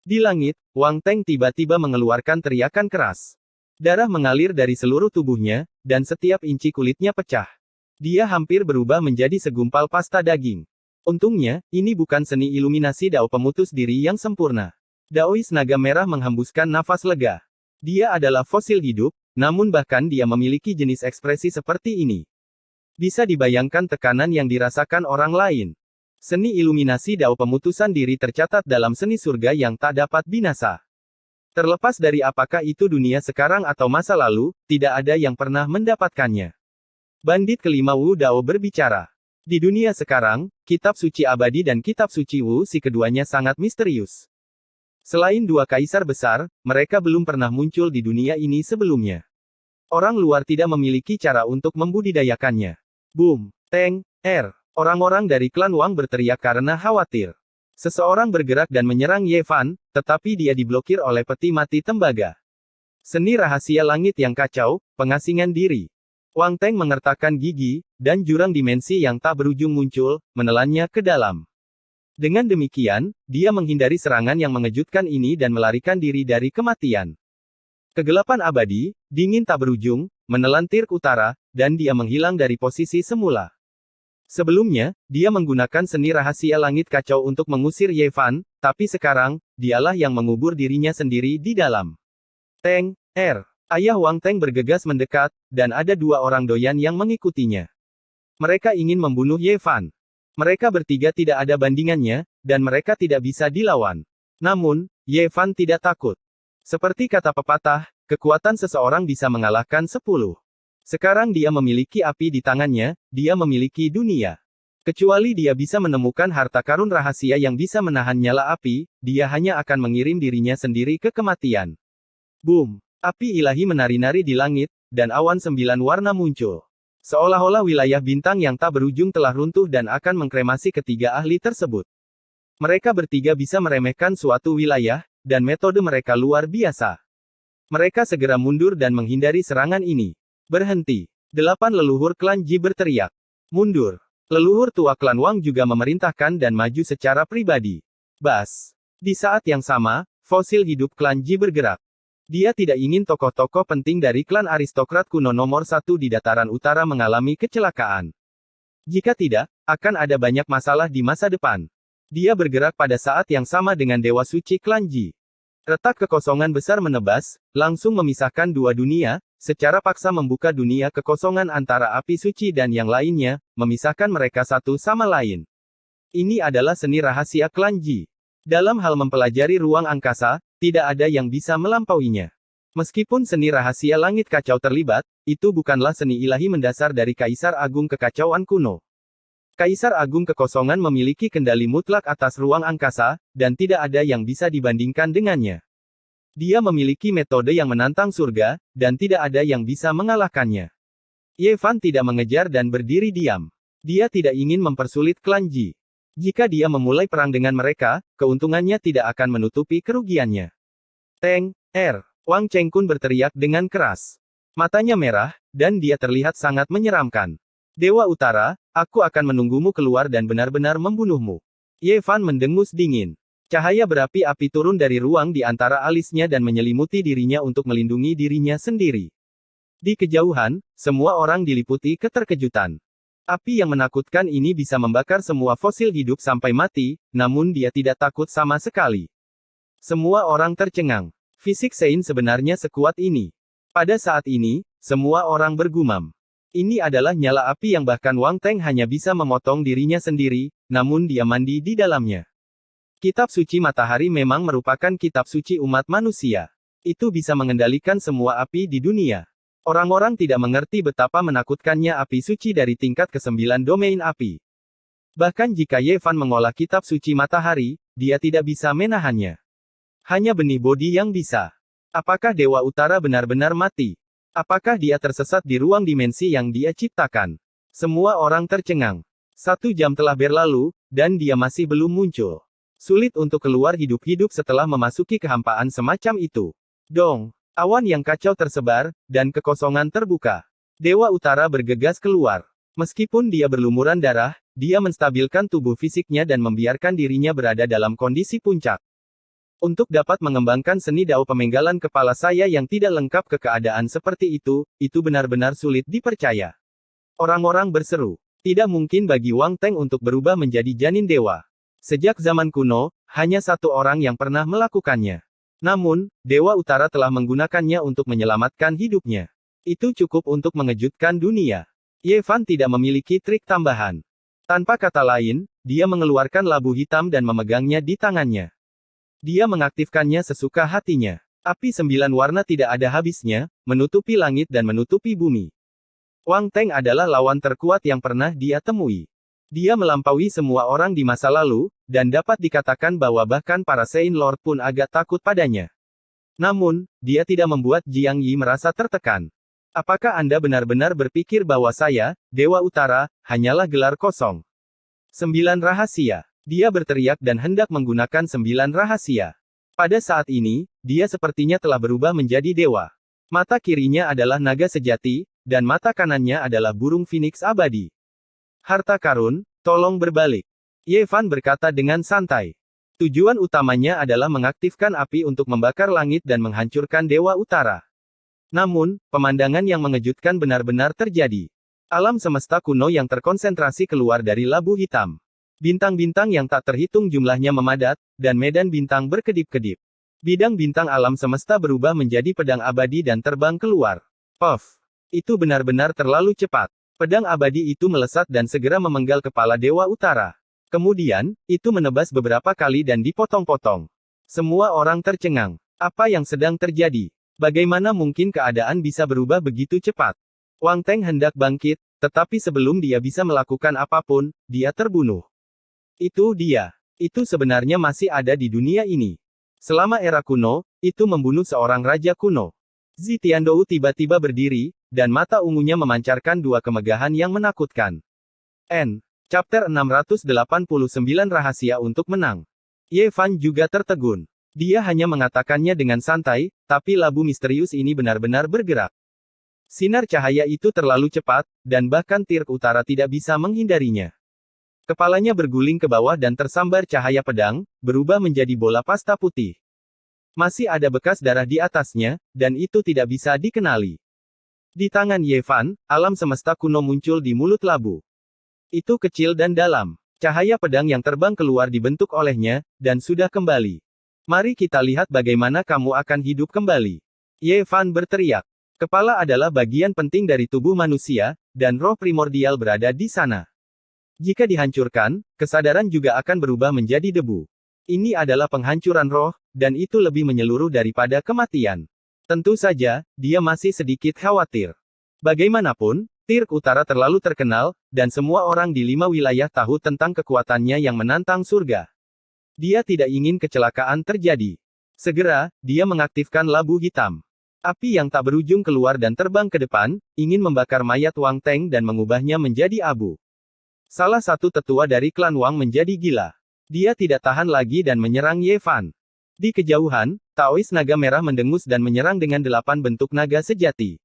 Di langit, Wang Teng tiba-tiba mengeluarkan teriakan keras. Darah mengalir dari seluruh tubuhnya, dan setiap inci kulitnya pecah. Dia hampir berubah menjadi segumpal pasta daging. Untungnya, ini bukan seni iluminasi Dao pemutus diri yang sempurna. Daois naga merah menghembuskan nafas lega. Dia adalah fosil hidup, namun bahkan dia memiliki jenis ekspresi seperti ini. Bisa dibayangkan tekanan yang dirasakan orang lain. Seni iluminasi Dao pemutusan diri tercatat dalam seni surga yang tak dapat binasa. Terlepas dari apakah itu dunia sekarang atau masa lalu, tidak ada yang pernah mendapatkannya. Bandit kelima Wu Dao berbicara. Di dunia sekarang, kitab suci abadi dan kitab suci Wu si keduanya sangat misterius. Selain 2 kaisar besar, mereka belum pernah muncul di dunia ini sebelumnya. Orang luar tidak memiliki cara untuk membudidayakannya. Boom, Teng, orang-orang dari klan Wang berteriak karena khawatir. Seseorang bergerak dan menyerang Ye Fan, tetapi dia diblokir oleh peti mati tembaga. Seni rahasia langit yang kacau, pengasingan diri. Wang Teng mengertakkan gigi, dan jurang dimensi yang tak berujung muncul, menelannya ke dalam. Dengan demikian, dia menghindari serangan yang mengejutkan ini dan melarikan diri dari kematian. Kegelapan abadi, dingin tak berujung, menelan Tirk Utara, dan dia menghilang dari posisi semula. Sebelumnya, dia menggunakan seni rahasia langit kacau untuk mengusir Ye Fan, tapi sekarang, dialah yang mengubur dirinya sendiri di dalam. Teng, ayah Wang Teng bergegas mendekat, dan ada 2 orang doyan yang mengikutinya. Mereka ingin membunuh Ye Fan. Mereka bertiga tidak ada bandingannya, dan mereka tidak bisa dilawan. Namun, Ye Fan tidak takut. Seperti kata pepatah, kekuatan seseorang bisa mengalahkan 10. Sekarang dia memiliki api di tangannya, dia memiliki dunia. Kecuali dia bisa menemukan harta karun rahasia yang bisa menahan nyala api, dia hanya akan mengirim dirinya sendiri ke kematian. Boom! Api ilahi menari-nari di langit, dan awan 9 warna muncul. Seolah-olah wilayah bintang yang tak berujung telah runtuh dan akan mengkremasi ketiga ahli tersebut. Mereka bertiga bisa meremehkan suatu wilayah, dan metode mereka luar biasa. Mereka segera mundur dan menghindari serangan ini. Berhenti. 8 leluhur klan Ji berteriak. Mundur. Leluhur tua klan Wang juga memerintahkan dan maju secara pribadi. Bas. Di saat yang sama, fosil hidup klan Ji bergerak. Dia tidak ingin tokoh-tokoh penting dari klan aristokrat kuno nomor 1 di dataran utara mengalami kecelakaan. Jika tidak, akan ada banyak masalah di masa depan. Dia bergerak pada saat yang sama dengan Dewa Suci klan Ji. Retak kekosongan besar menebas, langsung memisahkan 2 dunia, secara paksa membuka dunia kekosongan antara api suci dan yang lainnya, memisahkan mereka satu sama lain. Ini adalah seni rahasia klan Ji. Dalam hal mempelajari ruang angkasa, tidak ada yang bisa melampauinya. Meskipun seni rahasia langit kacau terlibat, itu bukanlah seni ilahi mendasar dari Kaisar Agung Kekacauan kuno. Kaisar Agung Kekosongan memiliki kendali mutlak atas ruang angkasa, dan tidak ada yang bisa dibandingkan dengannya. Dia memiliki metode yang menantang surga, dan tidak ada yang bisa mengalahkannya. Ye Fan tidak mengejar dan berdiri diam. Dia tidak ingin mempersulit klan Ji. Jika dia memulai perang dengan mereka, keuntungannya tidak akan menutupi kerugiannya. Teng, Wang Chengkun berteriak dengan keras. Matanya merah, dan dia terlihat sangat menyeramkan. Dewa Utara, aku akan menunggumu keluar dan benar-benar membunuhmu. Ye Fan mendengus dingin. Cahaya berapi-api turun dari ruang di antara alisnya dan menyelimuti dirinya untuk melindungi dirinya sendiri. Di kejauhan, semua orang diliputi keterkejutan. Api yang menakutkan ini bisa membakar semua fosil hidup sampai mati, namun dia tidak takut sama sekali. Semua orang tercengang. Fisik Sein sebenarnya sekuat ini. Pada saat ini, semua orang bergumam. Ini adalah nyala api yang bahkan Wang Teng hanya bisa memotong dirinya sendiri, namun dia mandi di dalamnya. Kitab suci matahari memang merupakan kitab suci umat manusia. Itu bisa mengendalikan semua api di dunia. Orang-orang tidak mengerti betapa menakutkannya api suci dari tingkat ke-9 domain api. Bahkan jika Ye Fan mengolah kitab suci matahari, dia tidak bisa menahannya. Hanya benih bodi yang bisa. Apakah Dewa Utara benar-benar mati? Apakah dia tersesat di ruang dimensi yang dia ciptakan? Semua orang tercengang. 1 jam telah berlalu, dan dia masih belum muncul. Sulit untuk keluar hidup-hidup setelah memasuki kehampaan semacam itu. Dong! Awan yang kacau tersebar, dan kekosongan terbuka. Dewa Utara bergegas keluar. Meskipun dia berlumuran darah, dia menstabilkan tubuh fisiknya dan membiarkan dirinya berada dalam kondisi puncak. Untuk dapat mengembangkan seni dao pemenggalan kepala saya yang tidak lengkap ke keadaan seperti itu benar-benar sulit dipercaya. Orang-orang berseru. Tidak mungkin bagi Wang Teng untuk berubah menjadi janin dewa. Sejak zaman kuno, hanya satu orang yang pernah melakukannya. Namun, Dewa Utara telah menggunakannya untuk menyelamatkan hidupnya. Itu cukup untuk mengejutkan dunia. Ye Fan tidak memiliki trik tambahan. Tanpa kata lain, dia mengeluarkan labu hitam dan memegangnya di tangannya. Dia mengaktifkannya sesuka hatinya. Api 9 warna tidak ada habisnya, menutupi langit dan menutupi bumi. Wang Teng adalah lawan terkuat yang pernah dia temui. Dia melampaui semua orang di masa lalu, dan dapat dikatakan bahwa bahkan para Saint Lord pun agak takut padanya. Namun, dia tidak membuat Jiang Yi merasa tertekan. Apakah Anda benar-benar berpikir bahwa saya, Dewa Utara, hanyalah gelar kosong? 9 rahasia. Dia berteriak dan hendak menggunakan 9 rahasia. Pada saat ini, dia sepertinya telah berubah menjadi dewa. Mata kirinya adalah naga sejati, dan mata kanannya adalah burung phoenix abadi. Harta karun, tolong berbalik. Ye Fan berkata dengan santai. Tujuan utamanya adalah mengaktifkan api untuk membakar langit dan menghancurkan Dewa Utara. Namun, pemandangan yang mengejutkan benar-benar terjadi. Alam semesta kuno yang terkonsentrasi keluar dari labu hitam. Bintang-bintang yang tak terhitung jumlahnya memadat, dan medan bintang berkedip-kedip. Bidang bintang alam semesta berubah menjadi pedang abadi dan terbang keluar. Puff! Itu benar-benar terlalu cepat. Pedang abadi itu melesat dan segera memenggal kepala Dewa Utara. Kemudian, itu menebas beberapa kali dan dipotong-potong. Semua orang tercengang. Apa yang sedang terjadi? Bagaimana mungkin keadaan bisa berubah begitu cepat? Wang Teng hendak bangkit, tetapi sebelum dia bisa melakukan apapun, dia terbunuh. Itu dia. Itu sebenarnya masih ada di dunia ini. Selama era kuno, itu membunuh seorang raja kuno. Zi Tiandou tiba-tiba berdiri, dan mata ungunya memancarkan 2 kemegahan yang menakutkan. Chapter 689 Rahasia untuk Menang. Ye Fan juga tertegun. Dia hanya mengatakannya dengan santai, tapi labu misterius ini benar-benar bergerak. Sinar cahaya itu terlalu cepat, dan bahkan Tirk Utara tidak bisa menghindarinya. Kepalanya berguling ke bawah dan tersambar cahaya pedang, berubah menjadi bola pasta putih. Masih ada bekas darah di atasnya, dan itu tidak bisa dikenali. Di tangan Ye Fan, alam semesta kuno muncul di mulut labu. Itu kecil dan dalam. Cahaya pedang yang terbang keluar dibentuk olehnya, dan sudah kembali. Mari kita lihat bagaimana kamu akan hidup kembali. Ye Fan berteriak. Kepala adalah bagian penting dari tubuh manusia, dan roh primordial berada di sana. Jika dihancurkan, kesadaran juga akan berubah menjadi debu. Ini adalah penghancuran roh, dan itu lebih menyeluruh daripada kematian. Tentu saja, dia masih sedikit khawatir. Bagaimanapun, Tirk Utara terlalu terkenal, dan semua orang di 5 wilayah tahu tentang kekuatannya yang menantang surga. Dia tidak ingin kecelakaan terjadi. Segera, dia mengaktifkan labu hitam. Api yang tak berujung keluar dan terbang ke depan, ingin membakar mayat Wang Teng dan mengubahnya menjadi abu. Salah satu tetua dari klan Wang menjadi gila. Dia tidak tahan lagi dan menyerang Ye Fan. Di kejauhan, Taois naga merah mendengus dan menyerang dengan 8 bentuk naga sejati.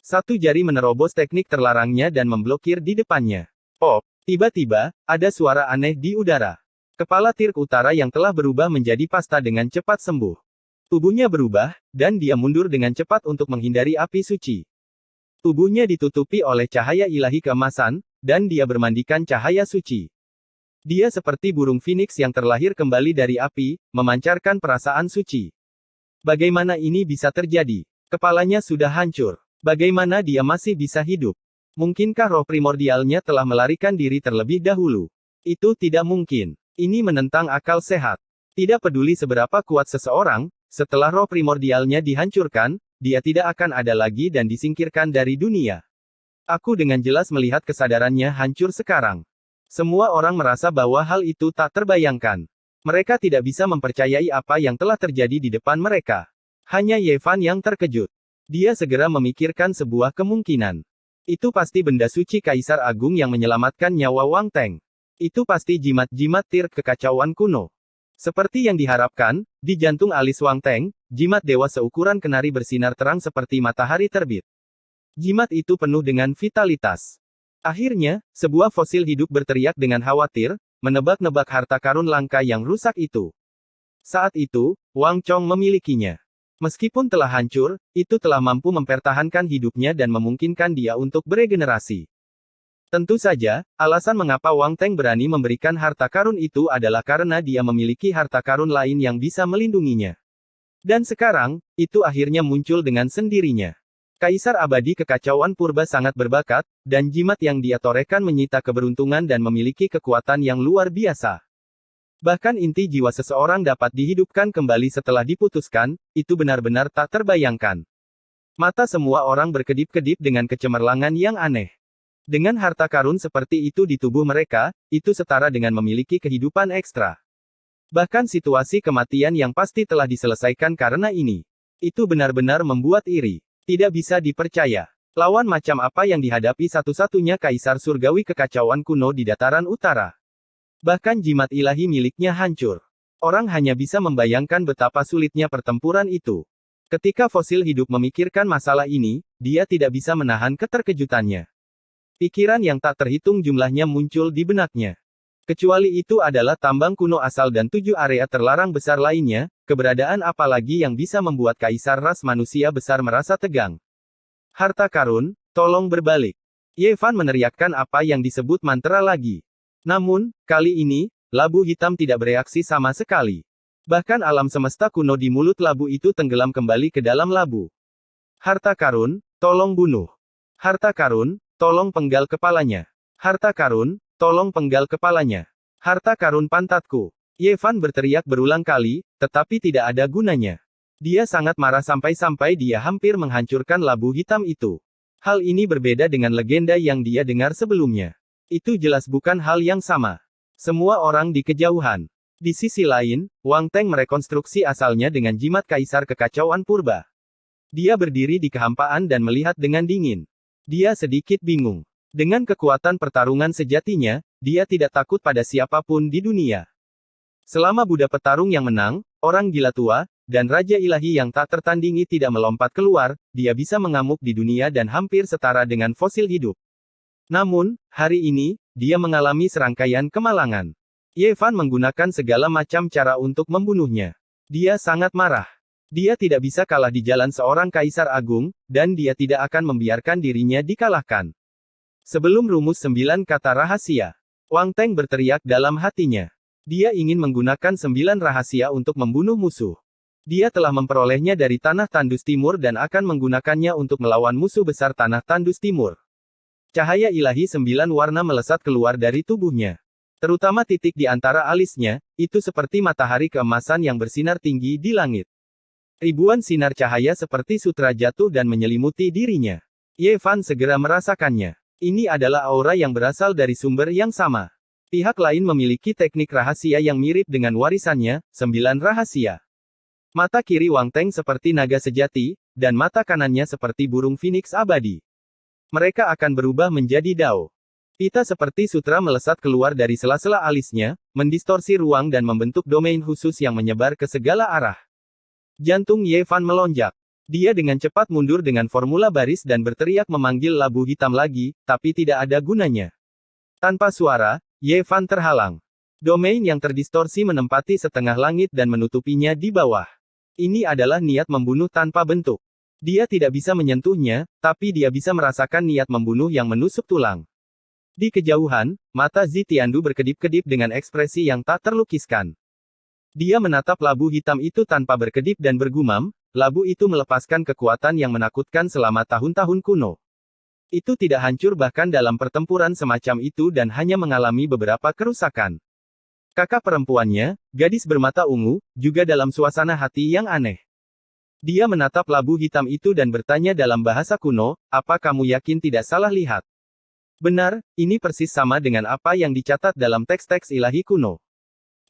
Satu jari menerobos teknik terlarangnya dan memblokir di depannya. Pop! Tiba-tiba, ada suara aneh di udara. Kepala Tirk Utara yang telah berubah menjadi pasta dengan cepat sembuh. Tubuhnya berubah, dan dia mundur dengan cepat untuk menghindari api suci. Tubuhnya ditutupi oleh cahaya ilahi keemasan, dan dia bermandikan cahaya suci. Dia seperti burung phoenix yang terlahir kembali dari api, memancarkan perasaan suci. Bagaimana ini bisa terjadi? Kepalanya sudah hancur. Bagaimana dia masih bisa hidup? Mungkinkah roh primordialnya telah melarikan diri terlebih dahulu? Itu tidak mungkin. Ini menentang akal sehat. Tidak peduli seberapa kuat seseorang, setelah roh primordialnya dihancurkan, dia tidak akan ada lagi dan disingkirkan dari dunia. Aku dengan jelas melihat kesadarannya hancur sekarang. Semua orang merasa bahwa hal itu tak terbayangkan. Mereka tidak bisa mempercayai apa yang telah terjadi di depan mereka. Hanya Ye Fan yang terkejut. Dia segera memikirkan sebuah kemungkinan. Itu pasti benda suci Kaisar Agung yang menyelamatkan nyawa Wang Teng. Itu pasti jimat-jimat Tirk kekacauan kuno. Seperti yang diharapkan, di jantung alis Wang Teng, jimat dewa seukuran kenari bersinar terang seperti matahari terbit. Jimat itu penuh dengan vitalitas. Akhirnya, sebuah fosil hidup berteriak dengan khawatir, menebak-nebak harta karun langka yang rusak itu. Saat itu, Wang Chong memilikinya. Meskipun telah hancur, itu telah mampu mempertahankan hidupnya dan memungkinkan dia untuk beregenerasi. Tentu saja, alasan mengapa Wang Teng berani memberikan harta karun itu adalah karena dia memiliki harta karun lain yang bisa melindunginya. Dan sekarang, itu akhirnya muncul dengan sendirinya. Kaisar abadi kekacauan purba sangat berbakat, dan jimat yang dia torehkan menyita keberuntungan dan memiliki kekuatan yang luar biasa. Bahkan inti jiwa seseorang dapat dihidupkan kembali setelah diputuskan, itu benar-benar tak terbayangkan. Mata semua orang berkedip-kedip dengan kecemerlangan yang aneh. Dengan harta karun seperti itu di tubuh mereka, itu setara dengan memiliki kehidupan ekstra. Bahkan situasi kematian yang pasti telah diselesaikan karena ini. Itu benar-benar membuat iri. Tidak bisa dipercaya. Lawan macam apa yang dihadapi satu-satunya Kaisar Surgawi kekacauan kuno di dataran utara. Bahkan jimat ilahi miliknya hancur. Orang hanya bisa membayangkan betapa sulitnya pertempuran itu. Ketika fosil hidup memikirkan masalah ini, dia tidak bisa menahan keterkejutannya. Pikiran yang tak terhitung jumlahnya muncul di benaknya. Kecuali itu adalah tambang kuno asal dan 7 area terlarang besar lainnya, keberadaan apa lagi yang bisa membuat kaisar ras manusia besar merasa tegang. Harta karun, tolong berbalik. Ye Fan meneriakkan apa yang disebut mantra lagi. Namun, kali ini, labu hitam tidak bereaksi sama sekali. Bahkan alam semesta kuno di mulut labu itu tenggelam kembali ke dalam labu. Harta karun, tolong bunuh. Harta karun, tolong penggal kepalanya. Harta karun, tolong penggal kepalanya. Harta karun pantatku. Ye Fan berteriak berulang kali, tetapi tidak ada gunanya. Dia sangat marah sampai-sampai dia hampir menghancurkan labu hitam itu. Hal ini berbeda dengan legenda yang dia dengar sebelumnya. Itu jelas bukan hal yang sama. Semua orang di kejauhan. Di sisi lain, Wang Teng merekonstruksi asalnya dengan jimat Kaisar Kekacauan Purba. Dia berdiri di kehampaan dan melihat dengan dingin. Dia sedikit bingung. Dengan kekuatan pertarungan sejatinya, dia tidak takut pada siapapun di dunia. Selama Buddha petarung yang menang, orang gila tua, dan Raja Ilahi yang tak tertandingi tidak melompat keluar, dia bisa mengamuk di dunia dan hampir setara dengan fosil hidup. Namun, hari ini, dia mengalami serangkaian kemalangan. Ye Fan menggunakan segala macam cara untuk membunuhnya. Dia sangat marah. Dia tidak bisa kalah di jalan seorang kaisar agung, dan dia tidak akan membiarkan dirinya dikalahkan. Sebelum rumus 9 kata rahasia, Wang Teng berteriak dalam hatinya. Dia ingin menggunakan 9 rahasia untuk membunuh musuh. Dia telah memperolehnya dari Tanah Tandus Timur dan akan menggunakannya untuk melawan musuh besar Tanah Tandus Timur. Cahaya ilahi 9 warna melesat keluar dari tubuhnya. Terutama titik di antara alisnya, itu seperti matahari keemasan yang bersinar tinggi di langit. Ribuan sinar cahaya seperti sutra jatuh dan menyelimuti dirinya. Ye Fan segera merasakannya. Ini adalah aura yang berasal dari sumber yang sama. Pihak lain memiliki teknik rahasia yang mirip dengan warisannya, 9 rahasia. Mata kiri Wang Teng seperti naga sejati, dan mata kanannya seperti burung phoenix abadi. Mereka akan berubah menjadi Dao. Pita seperti sutra melesat keluar dari sela-sela alisnya, mendistorsi ruang dan membentuk domain khusus yang menyebar ke segala arah. Jantung Ye Fan melonjak. Dia dengan cepat mundur dengan formula baris dan berteriak memanggil labu hitam lagi, tapi tidak ada gunanya. Tanpa suara, Ye Fan terhalang. Domain yang terdistorsi menempati setengah langit dan menutupinya di bawah. Ini adalah niat membunuh tanpa bentuk. Dia tidak bisa menyentuhnya, tapi dia bisa merasakan niat membunuh yang menusuk tulang. Di kejauhan, mata Zi Tiandu berkedip-kedip dengan ekspresi yang tak terlukiskan. Dia menatap labu hitam itu tanpa berkedip dan bergumam, labu itu melepaskan kekuatan yang menakutkan selama tahun-tahun kuno. Itu tidak hancur bahkan dalam pertempuran semacam itu dan hanya mengalami beberapa kerusakan. Kakak perempuannya, gadis bermata ungu, juga dalam suasana hati yang aneh. Dia menatap labu hitam itu dan bertanya dalam bahasa kuno, apa kamu yakin tidak salah lihat? Benar, ini persis sama dengan apa yang dicatat dalam teks-teks ilahi kuno.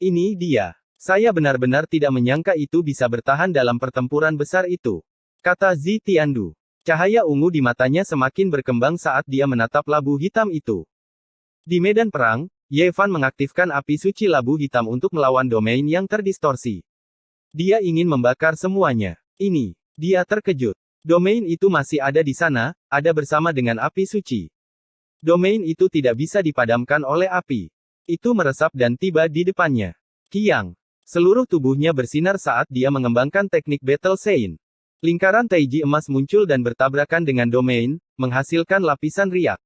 Ini dia. Saya benar-benar tidak menyangka itu bisa bertahan dalam pertempuran besar itu. Kata Zi Tiandu. Cahaya ungu di matanya semakin berkembang saat dia menatap labu hitam itu. Di medan perang, Ye Fan mengaktifkan api suci labu hitam untuk melawan domain yang terdistorsi. Dia ingin membakar semuanya. Ini. Dia terkejut. Domain itu masih ada di sana, ada bersama dengan api suci. Domain itu tidak bisa dipadamkan oleh api. Itu meresap dan tiba di depannya. Kiang. Seluruh tubuhnya bersinar saat dia mengembangkan teknik Battle Sein. Lingkaran taiji emas muncul dan bertabrakan dengan domain, menghasilkan lapisan riak.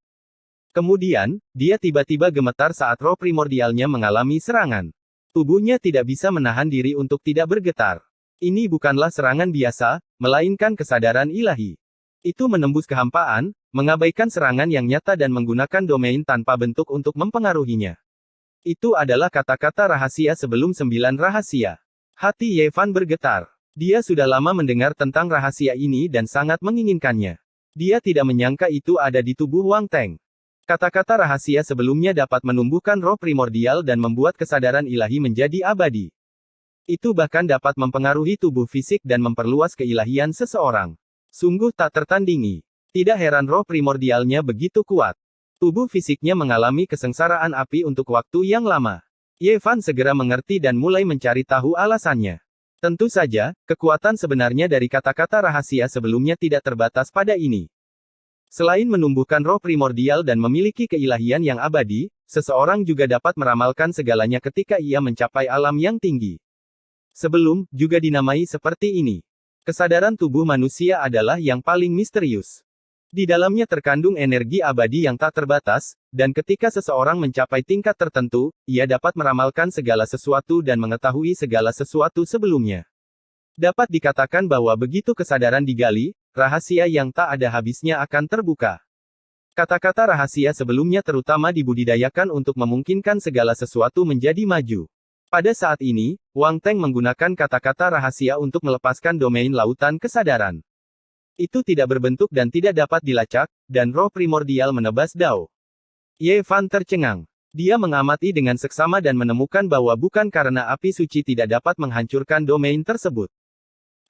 Kemudian, dia tiba-tiba gemetar saat roh primordialnya mengalami serangan. Tubuhnya tidak bisa menahan diri untuk tidak bergetar. Ini bukanlah serangan biasa, melainkan kesadaran ilahi. Itu menembus kehampaan, mengabaikan serangan yang nyata dan menggunakan domain tanpa bentuk untuk mempengaruhinya. Itu adalah kata-kata rahasia sebelum 9 rahasia. Hati Ye Fan bergetar. Dia sudah lama mendengar tentang rahasia ini dan sangat menginginkannya. Dia tidak menyangka itu ada di tubuh Wang Teng. Kata-kata rahasia sebelumnya dapat menumbuhkan roh primordial dan membuat kesadaran ilahi menjadi abadi. Itu bahkan dapat mempengaruhi tubuh fisik dan memperluas keilahian seseorang. Sungguh tak tertandingi. Tidak heran roh primordialnya begitu kuat. Tubuh fisiknya mengalami kesengsaraan api untuk waktu yang lama. Ye Fan segera mengerti dan mulai mencari tahu alasannya. Tentu saja, kekuatan sebenarnya dari kata-kata rahasia sebelumnya tidak terbatas pada ini. Selain menumbuhkan roh primordial dan memiliki keilahian yang abadi, seseorang juga dapat meramalkan segalanya ketika ia mencapai alam yang tinggi. Sebelum, juga dinamai seperti ini. Kesadaran tubuh manusia adalah yang paling misterius. Di dalamnya terkandung energi abadi yang tak terbatas, dan ketika seseorang mencapai tingkat tertentu, ia dapat meramalkan segala sesuatu dan mengetahui segala sesuatu sebelumnya. Dapat dikatakan bahwa begitu kesadaran digali, rahasia yang tak ada habisnya akan terbuka. Kata-kata rahasia sebelumnya terutama dibudidayakan untuk memungkinkan segala sesuatu menjadi maju. Pada saat ini, Wang Teng menggunakan kata-kata rahasia untuk melepaskan domain lautan kesadaran. Itu tidak berbentuk dan tidak dapat dilacak, dan roh primordial menebas Dao. Ye Fan tercengang. Dia mengamati dengan seksama dan menemukan bahwa bukan karena api suci tidak dapat menghancurkan domain tersebut.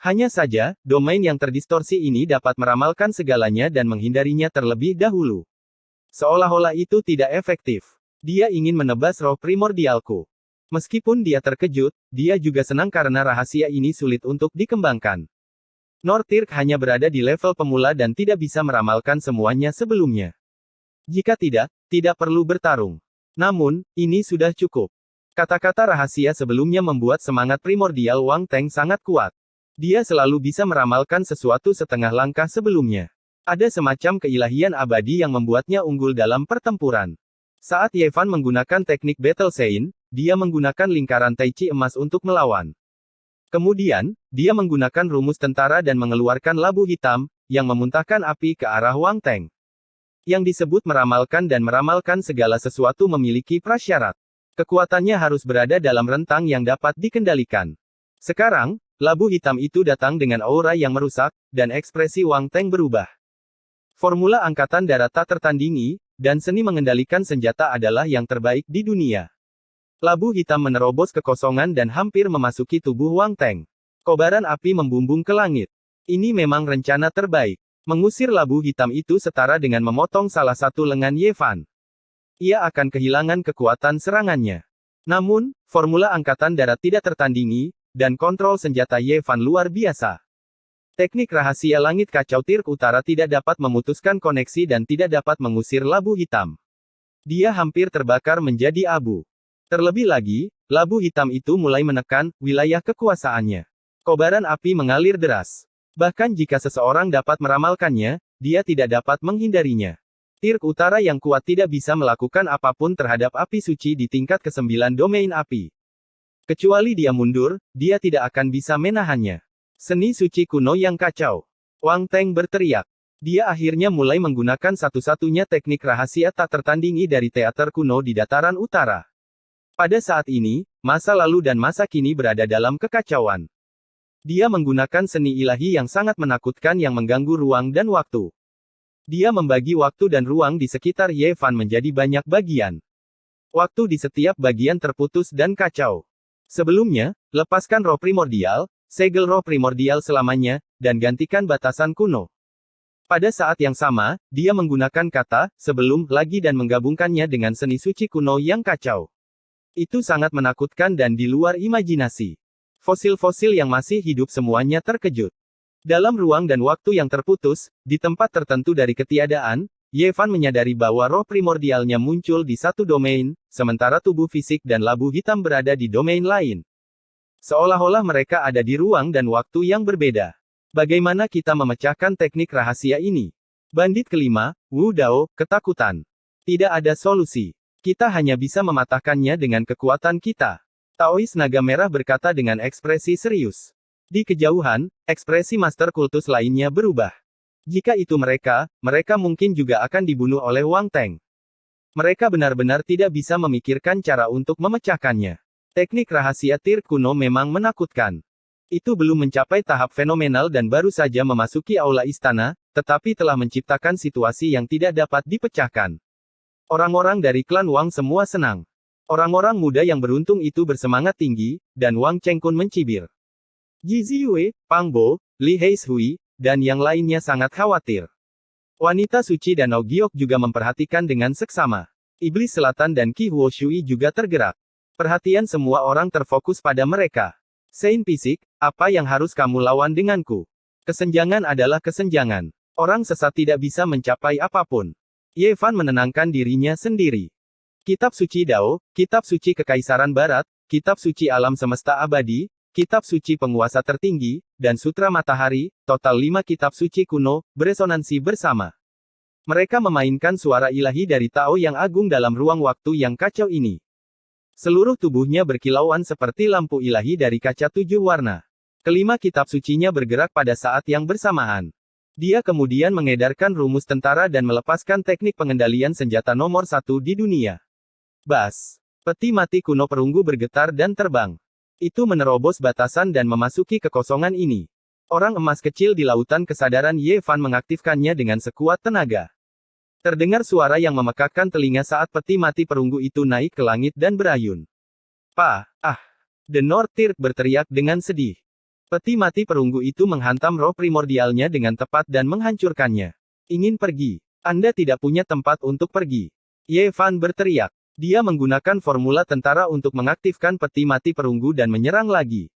Hanya saja, domain yang terdistorsi ini dapat meramalkan segalanya dan menghindarinya terlebih dahulu. Seolah-olah itu tidak efektif. Dia ingin menebas roh primordialku. Meskipun dia terkejut, dia juga senang karena rahasia ini sulit untuk dikembangkan. Nortirk hanya berada di level pemula dan tidak bisa meramalkan semuanya sebelumnya. Jika tidak, tidak perlu bertarung. Namun, ini sudah cukup. Kata-kata rahasia sebelumnya membuat semangat primordial Wang Teng sangat kuat. Dia selalu bisa meramalkan sesuatu setengah langkah sebelumnya. Ada semacam keilahian abadi yang membuatnya unggul dalam pertempuran. Saat Ye Fan menggunakan teknik Battle Sein, dia menggunakan lingkaran Taichi emas untuk melawan. Kemudian, dia menggunakan rumus tentara dan mengeluarkan labu hitam, yang memuntahkan api ke arah Wang Teng. Yang disebut meramalkan dan meramalkan segala sesuatu memiliki prasyarat. Kekuatannya harus berada dalam rentang yang dapat dikendalikan. Sekarang, labu hitam itu datang dengan aura yang merusak, dan ekspresi Wang Teng berubah. Formula angkatan darat tak tertandingi, dan seni mengendalikan senjata adalah yang terbaik di dunia. Labu hitam menerobos kekosongan dan hampir memasuki tubuh Wang Teng. Kobaran api membumbung ke langit. Ini memang rencana terbaik. Mengusir labu hitam itu setara dengan memotong salah satu lengan Ye Fan. ia akan kehilangan kekuatan serangannya. Namun, formula angkatan darat tidak tertandingi, dan kontrol senjata Ye Fan luar biasa. Teknik rahasia langit kacau Tirk Utara tidak dapat memutuskan koneksi dan tidak dapat mengusir labu hitam. Dia hampir terbakar menjadi abu. Terlebih lagi, labu hitam itu mulai menekan wilayah kekuasaannya. Kobaran api mengalir deras. Bahkan jika seseorang dapat meramalkannya, dia tidak dapat menghindarinya. Tirk Utara yang kuat tidak bisa melakukan apapun terhadap api suci di tingkat ke-9 domain api. Kecuali dia mundur, dia tidak akan bisa menahannya. Seni suci kuno yang kacau. Wang Teng berteriak. Dia akhirnya mulai menggunakan satu-satunya teknik rahasia tak tertandingi dari teater kuno di dataran utara. Pada saat ini, masa lalu dan masa kini berada dalam kekacauan. Dia menggunakan seni ilahi yang sangat menakutkan yang mengganggu ruang dan waktu. Dia membagi waktu dan ruang di sekitar Ye Fan menjadi banyak bagian. Waktu di setiap bagian terputus dan kacau. Sebelumnya, lepaskan roh primordial, segel roh primordial selamanya, dan gantikan batasan kuno. Pada saat yang sama, dia menggunakan kata, sebelum, lagi dan menggabungkannya dengan seni suci kuno yang kacau. Itu sangat menakutkan dan di luar imajinasi. Fosil-fosil yang masih hidup semuanya terkejut. Dalam ruang dan waktu yang terputus, di tempat tertentu dari ketiadaan, Ye Fan menyadari bahwa roh primordialnya muncul di satu domain, sementara tubuh fisik dan labu hitam berada di domain lain. Seolah-olah mereka ada di ruang dan waktu yang berbeda. Bagaimana kita memecahkan teknik rahasia ini? Bandit kelima, Wu Dao, ketakutan. Tidak ada solusi. Kita hanya bisa mematahkannya dengan kekuatan kita. Taois Naga Merah berkata dengan ekspresi serius. Di kejauhan, ekspresi master kultus lainnya berubah. Jika itu mereka mungkin juga akan dibunuh oleh Wang Teng. Mereka benar-benar tidak bisa memikirkan cara untuk memecahkannya. Teknik rahasia Tirk kuno memang menakutkan. Itu belum mencapai tahap fenomenal dan baru saja memasuki aula istana, tetapi telah menciptakan situasi yang tidak dapat dipecahkan. Orang-orang dari klan Wang semua senang. Orang-orang muda yang beruntung itu bersemangat tinggi, dan Wang Chengkun mencibir. Ji Ziyue, Pang Bo, Li Heishui, dan yang lainnya sangat khawatir. Wanita suci Danau Giok juga memperhatikan dengan seksama. Iblis Selatan dan Qi Huo Shui juga tergerak. Perhatian semua orang terfokus pada mereka. Saint Pisik, apa yang harus kamu lawan denganku? Kesenjangan adalah kesenjangan. Orang sesat tidak bisa mencapai apapun. Ye Fan menenangkan dirinya sendiri. Kitab suci Dao, kitab suci Kekaisaran Barat, kitab suci alam semesta abadi, kitab suci penguasa tertinggi, dan sutra matahari, total 5 kitab suci kuno, beresonansi bersama. Mereka memainkan suara ilahi dari Tao yang agung dalam ruang waktu yang kacau ini. Seluruh tubuhnya berkilauan seperti lampu ilahi dari kaca 7 warna. Kelima kitab sucinya bergerak pada saat yang bersamaan. Dia kemudian mengedarkan rumus tentara dan melepaskan teknik pengendalian senjata nomor 1 di dunia. Bas. Peti mati kuno perunggu bergetar dan terbang. Itu menerobos batasan dan memasuki kekosongan ini. Orang emas kecil di lautan kesadaran Ye Fan mengaktifkannya dengan sekuat tenaga. Terdengar suara yang memekakkan telinga saat peti mati perunggu itu naik ke langit dan berayun. The North Tirk berteriak dengan sedih. Peti mati perunggu itu menghantam roh primordialnya dengan tepat dan menghancurkannya. Ingin pergi. Anda tidak punya tempat untuk pergi. Ye Fan berteriak. Dia menggunakan formula tentara untuk mengaktifkan peti mati perunggu dan menyerang lagi.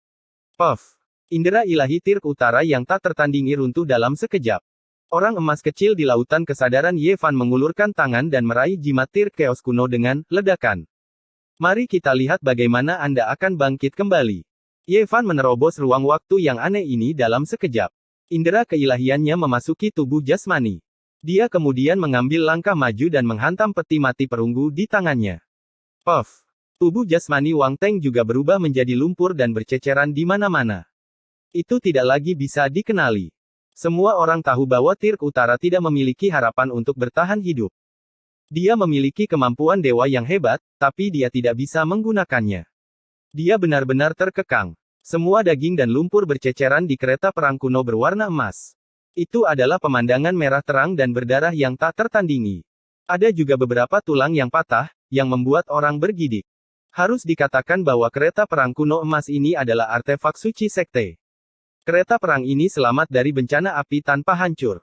Puff. Indera ilahi Tirk Utara yang tak tertandingi runtuh dalam sekejap. Orang emas kecil di lautan kesadaran Ye Fan mengulurkan tangan dan meraih jimat Tirk Chaos kuno dengan ledakan. Mari kita lihat bagaimana Anda akan bangkit kembali. Ye Fan menerobos ruang waktu yang aneh ini dalam sekejap. Indera keilahiannya memasuki tubuh jasmani. Dia kemudian mengambil langkah maju dan menghantam peti mati perunggu di tangannya. Puff. Tubuh jasmani Wang Teng juga berubah menjadi lumpur dan berceceran di mana-mana. Itu tidak lagi bisa dikenali. Semua orang tahu bahwa Tirk Utara tidak memiliki harapan untuk bertahan hidup. Dia memiliki kemampuan dewa yang hebat, tapi dia tidak bisa menggunakannya. Dia benar-benar terkekang. Semua daging dan lumpur berceceran di kereta perang kuno berwarna emas. Itu adalah pemandangan merah terang dan berdarah yang tak tertandingi. Ada juga beberapa tulang yang patah, yang membuat orang bergidik. Harus dikatakan bahwa kereta perang kuno emas ini adalah artefak suci sekte. Kereta perang ini selamat dari bencana api tanpa hancur.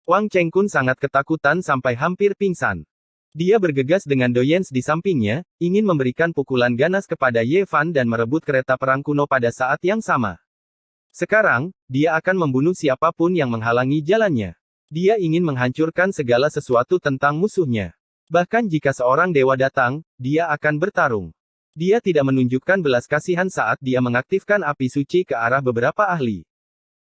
Wang Chengkun sangat ketakutan sampai hampir pingsan. Dia bergegas dengan Doyens di sampingnya, ingin memberikan pukulan ganas kepada Ye Fan dan merebut kereta perang kuno pada saat yang sama. Sekarang, dia akan membunuh siapapun yang menghalangi jalannya. Dia ingin menghancurkan segala sesuatu tentang musuhnya. Bahkan jika seorang dewa datang, dia akan bertarung. Dia tidak menunjukkan belas kasihan saat dia mengaktifkan api suci ke arah beberapa ahli.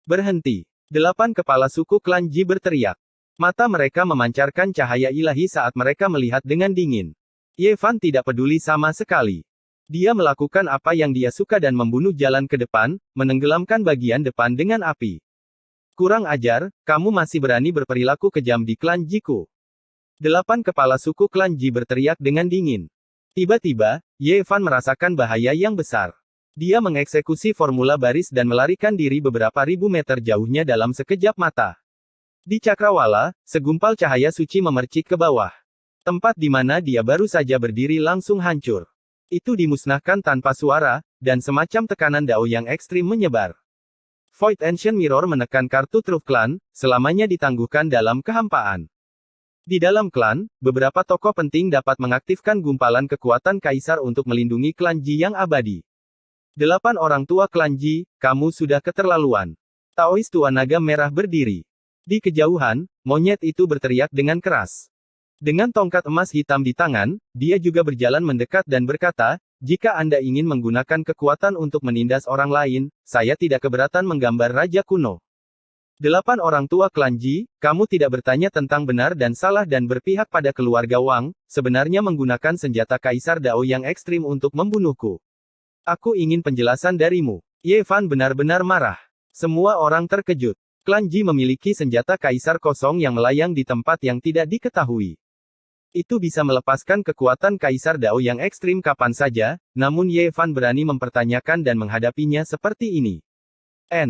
Berhenti. 8 kepala suku klan Ji berteriak. Mata mereka memancarkan cahaya ilahi saat mereka melihat dengan dingin. Ye Fan tidak peduli sama sekali. Dia melakukan apa yang dia suka dan membunuh jalan ke depan, menenggelamkan bagian depan dengan api. Kurang ajar, kamu masih berani berperilaku kejam di klan Jiku. 8 kepala suku klan Ji berteriak dengan dingin. Tiba-tiba, Ye Fan merasakan bahaya yang besar. Dia mengeksekusi formula baris dan melarikan diri beberapa ribu meter jauhnya dalam sekejap mata. Di cakrawala, segumpal cahaya suci memercik ke bawah. Tempat di mana dia baru saja berdiri langsung hancur. Itu dimusnahkan tanpa suara, dan semacam tekanan dao yang ekstrim menyebar. Void Ancient Mirror menekan kartu Truth Clan, selamanya ditangguhkan dalam kehampaan. Di dalam klan, beberapa tokoh penting dapat mengaktifkan gumpalan kekuatan kaisar untuk melindungi klan Ji yang abadi. 8 orang tua klan Ji, kamu sudah keterlaluan. Taois tua naga merah berdiri. Di kejauhan, monyet itu berteriak dengan keras. Dengan tongkat emas hitam di tangan, dia juga berjalan mendekat dan berkata, jika Anda ingin menggunakan kekuatan untuk menindas orang lain, saya tidak keberatan menggambar raja kuno. 8 orang tua klan Ji, kamu tidak bertanya tentang benar dan salah dan berpihak pada keluarga Wang, sebenarnya menggunakan senjata kaisar Dao yang ekstrim untuk membunuhku. Aku ingin penjelasan darimu. Ye Fan benar-benar marah. Semua orang terkejut. Klan Ji memiliki senjata kaisar kosong yang melayang di tempat yang tidak diketahui. Itu bisa melepaskan kekuatan kaisar Dao yang ekstrim kapan saja, namun Ye Fan berani mempertanyakan dan menghadapinya seperti ini.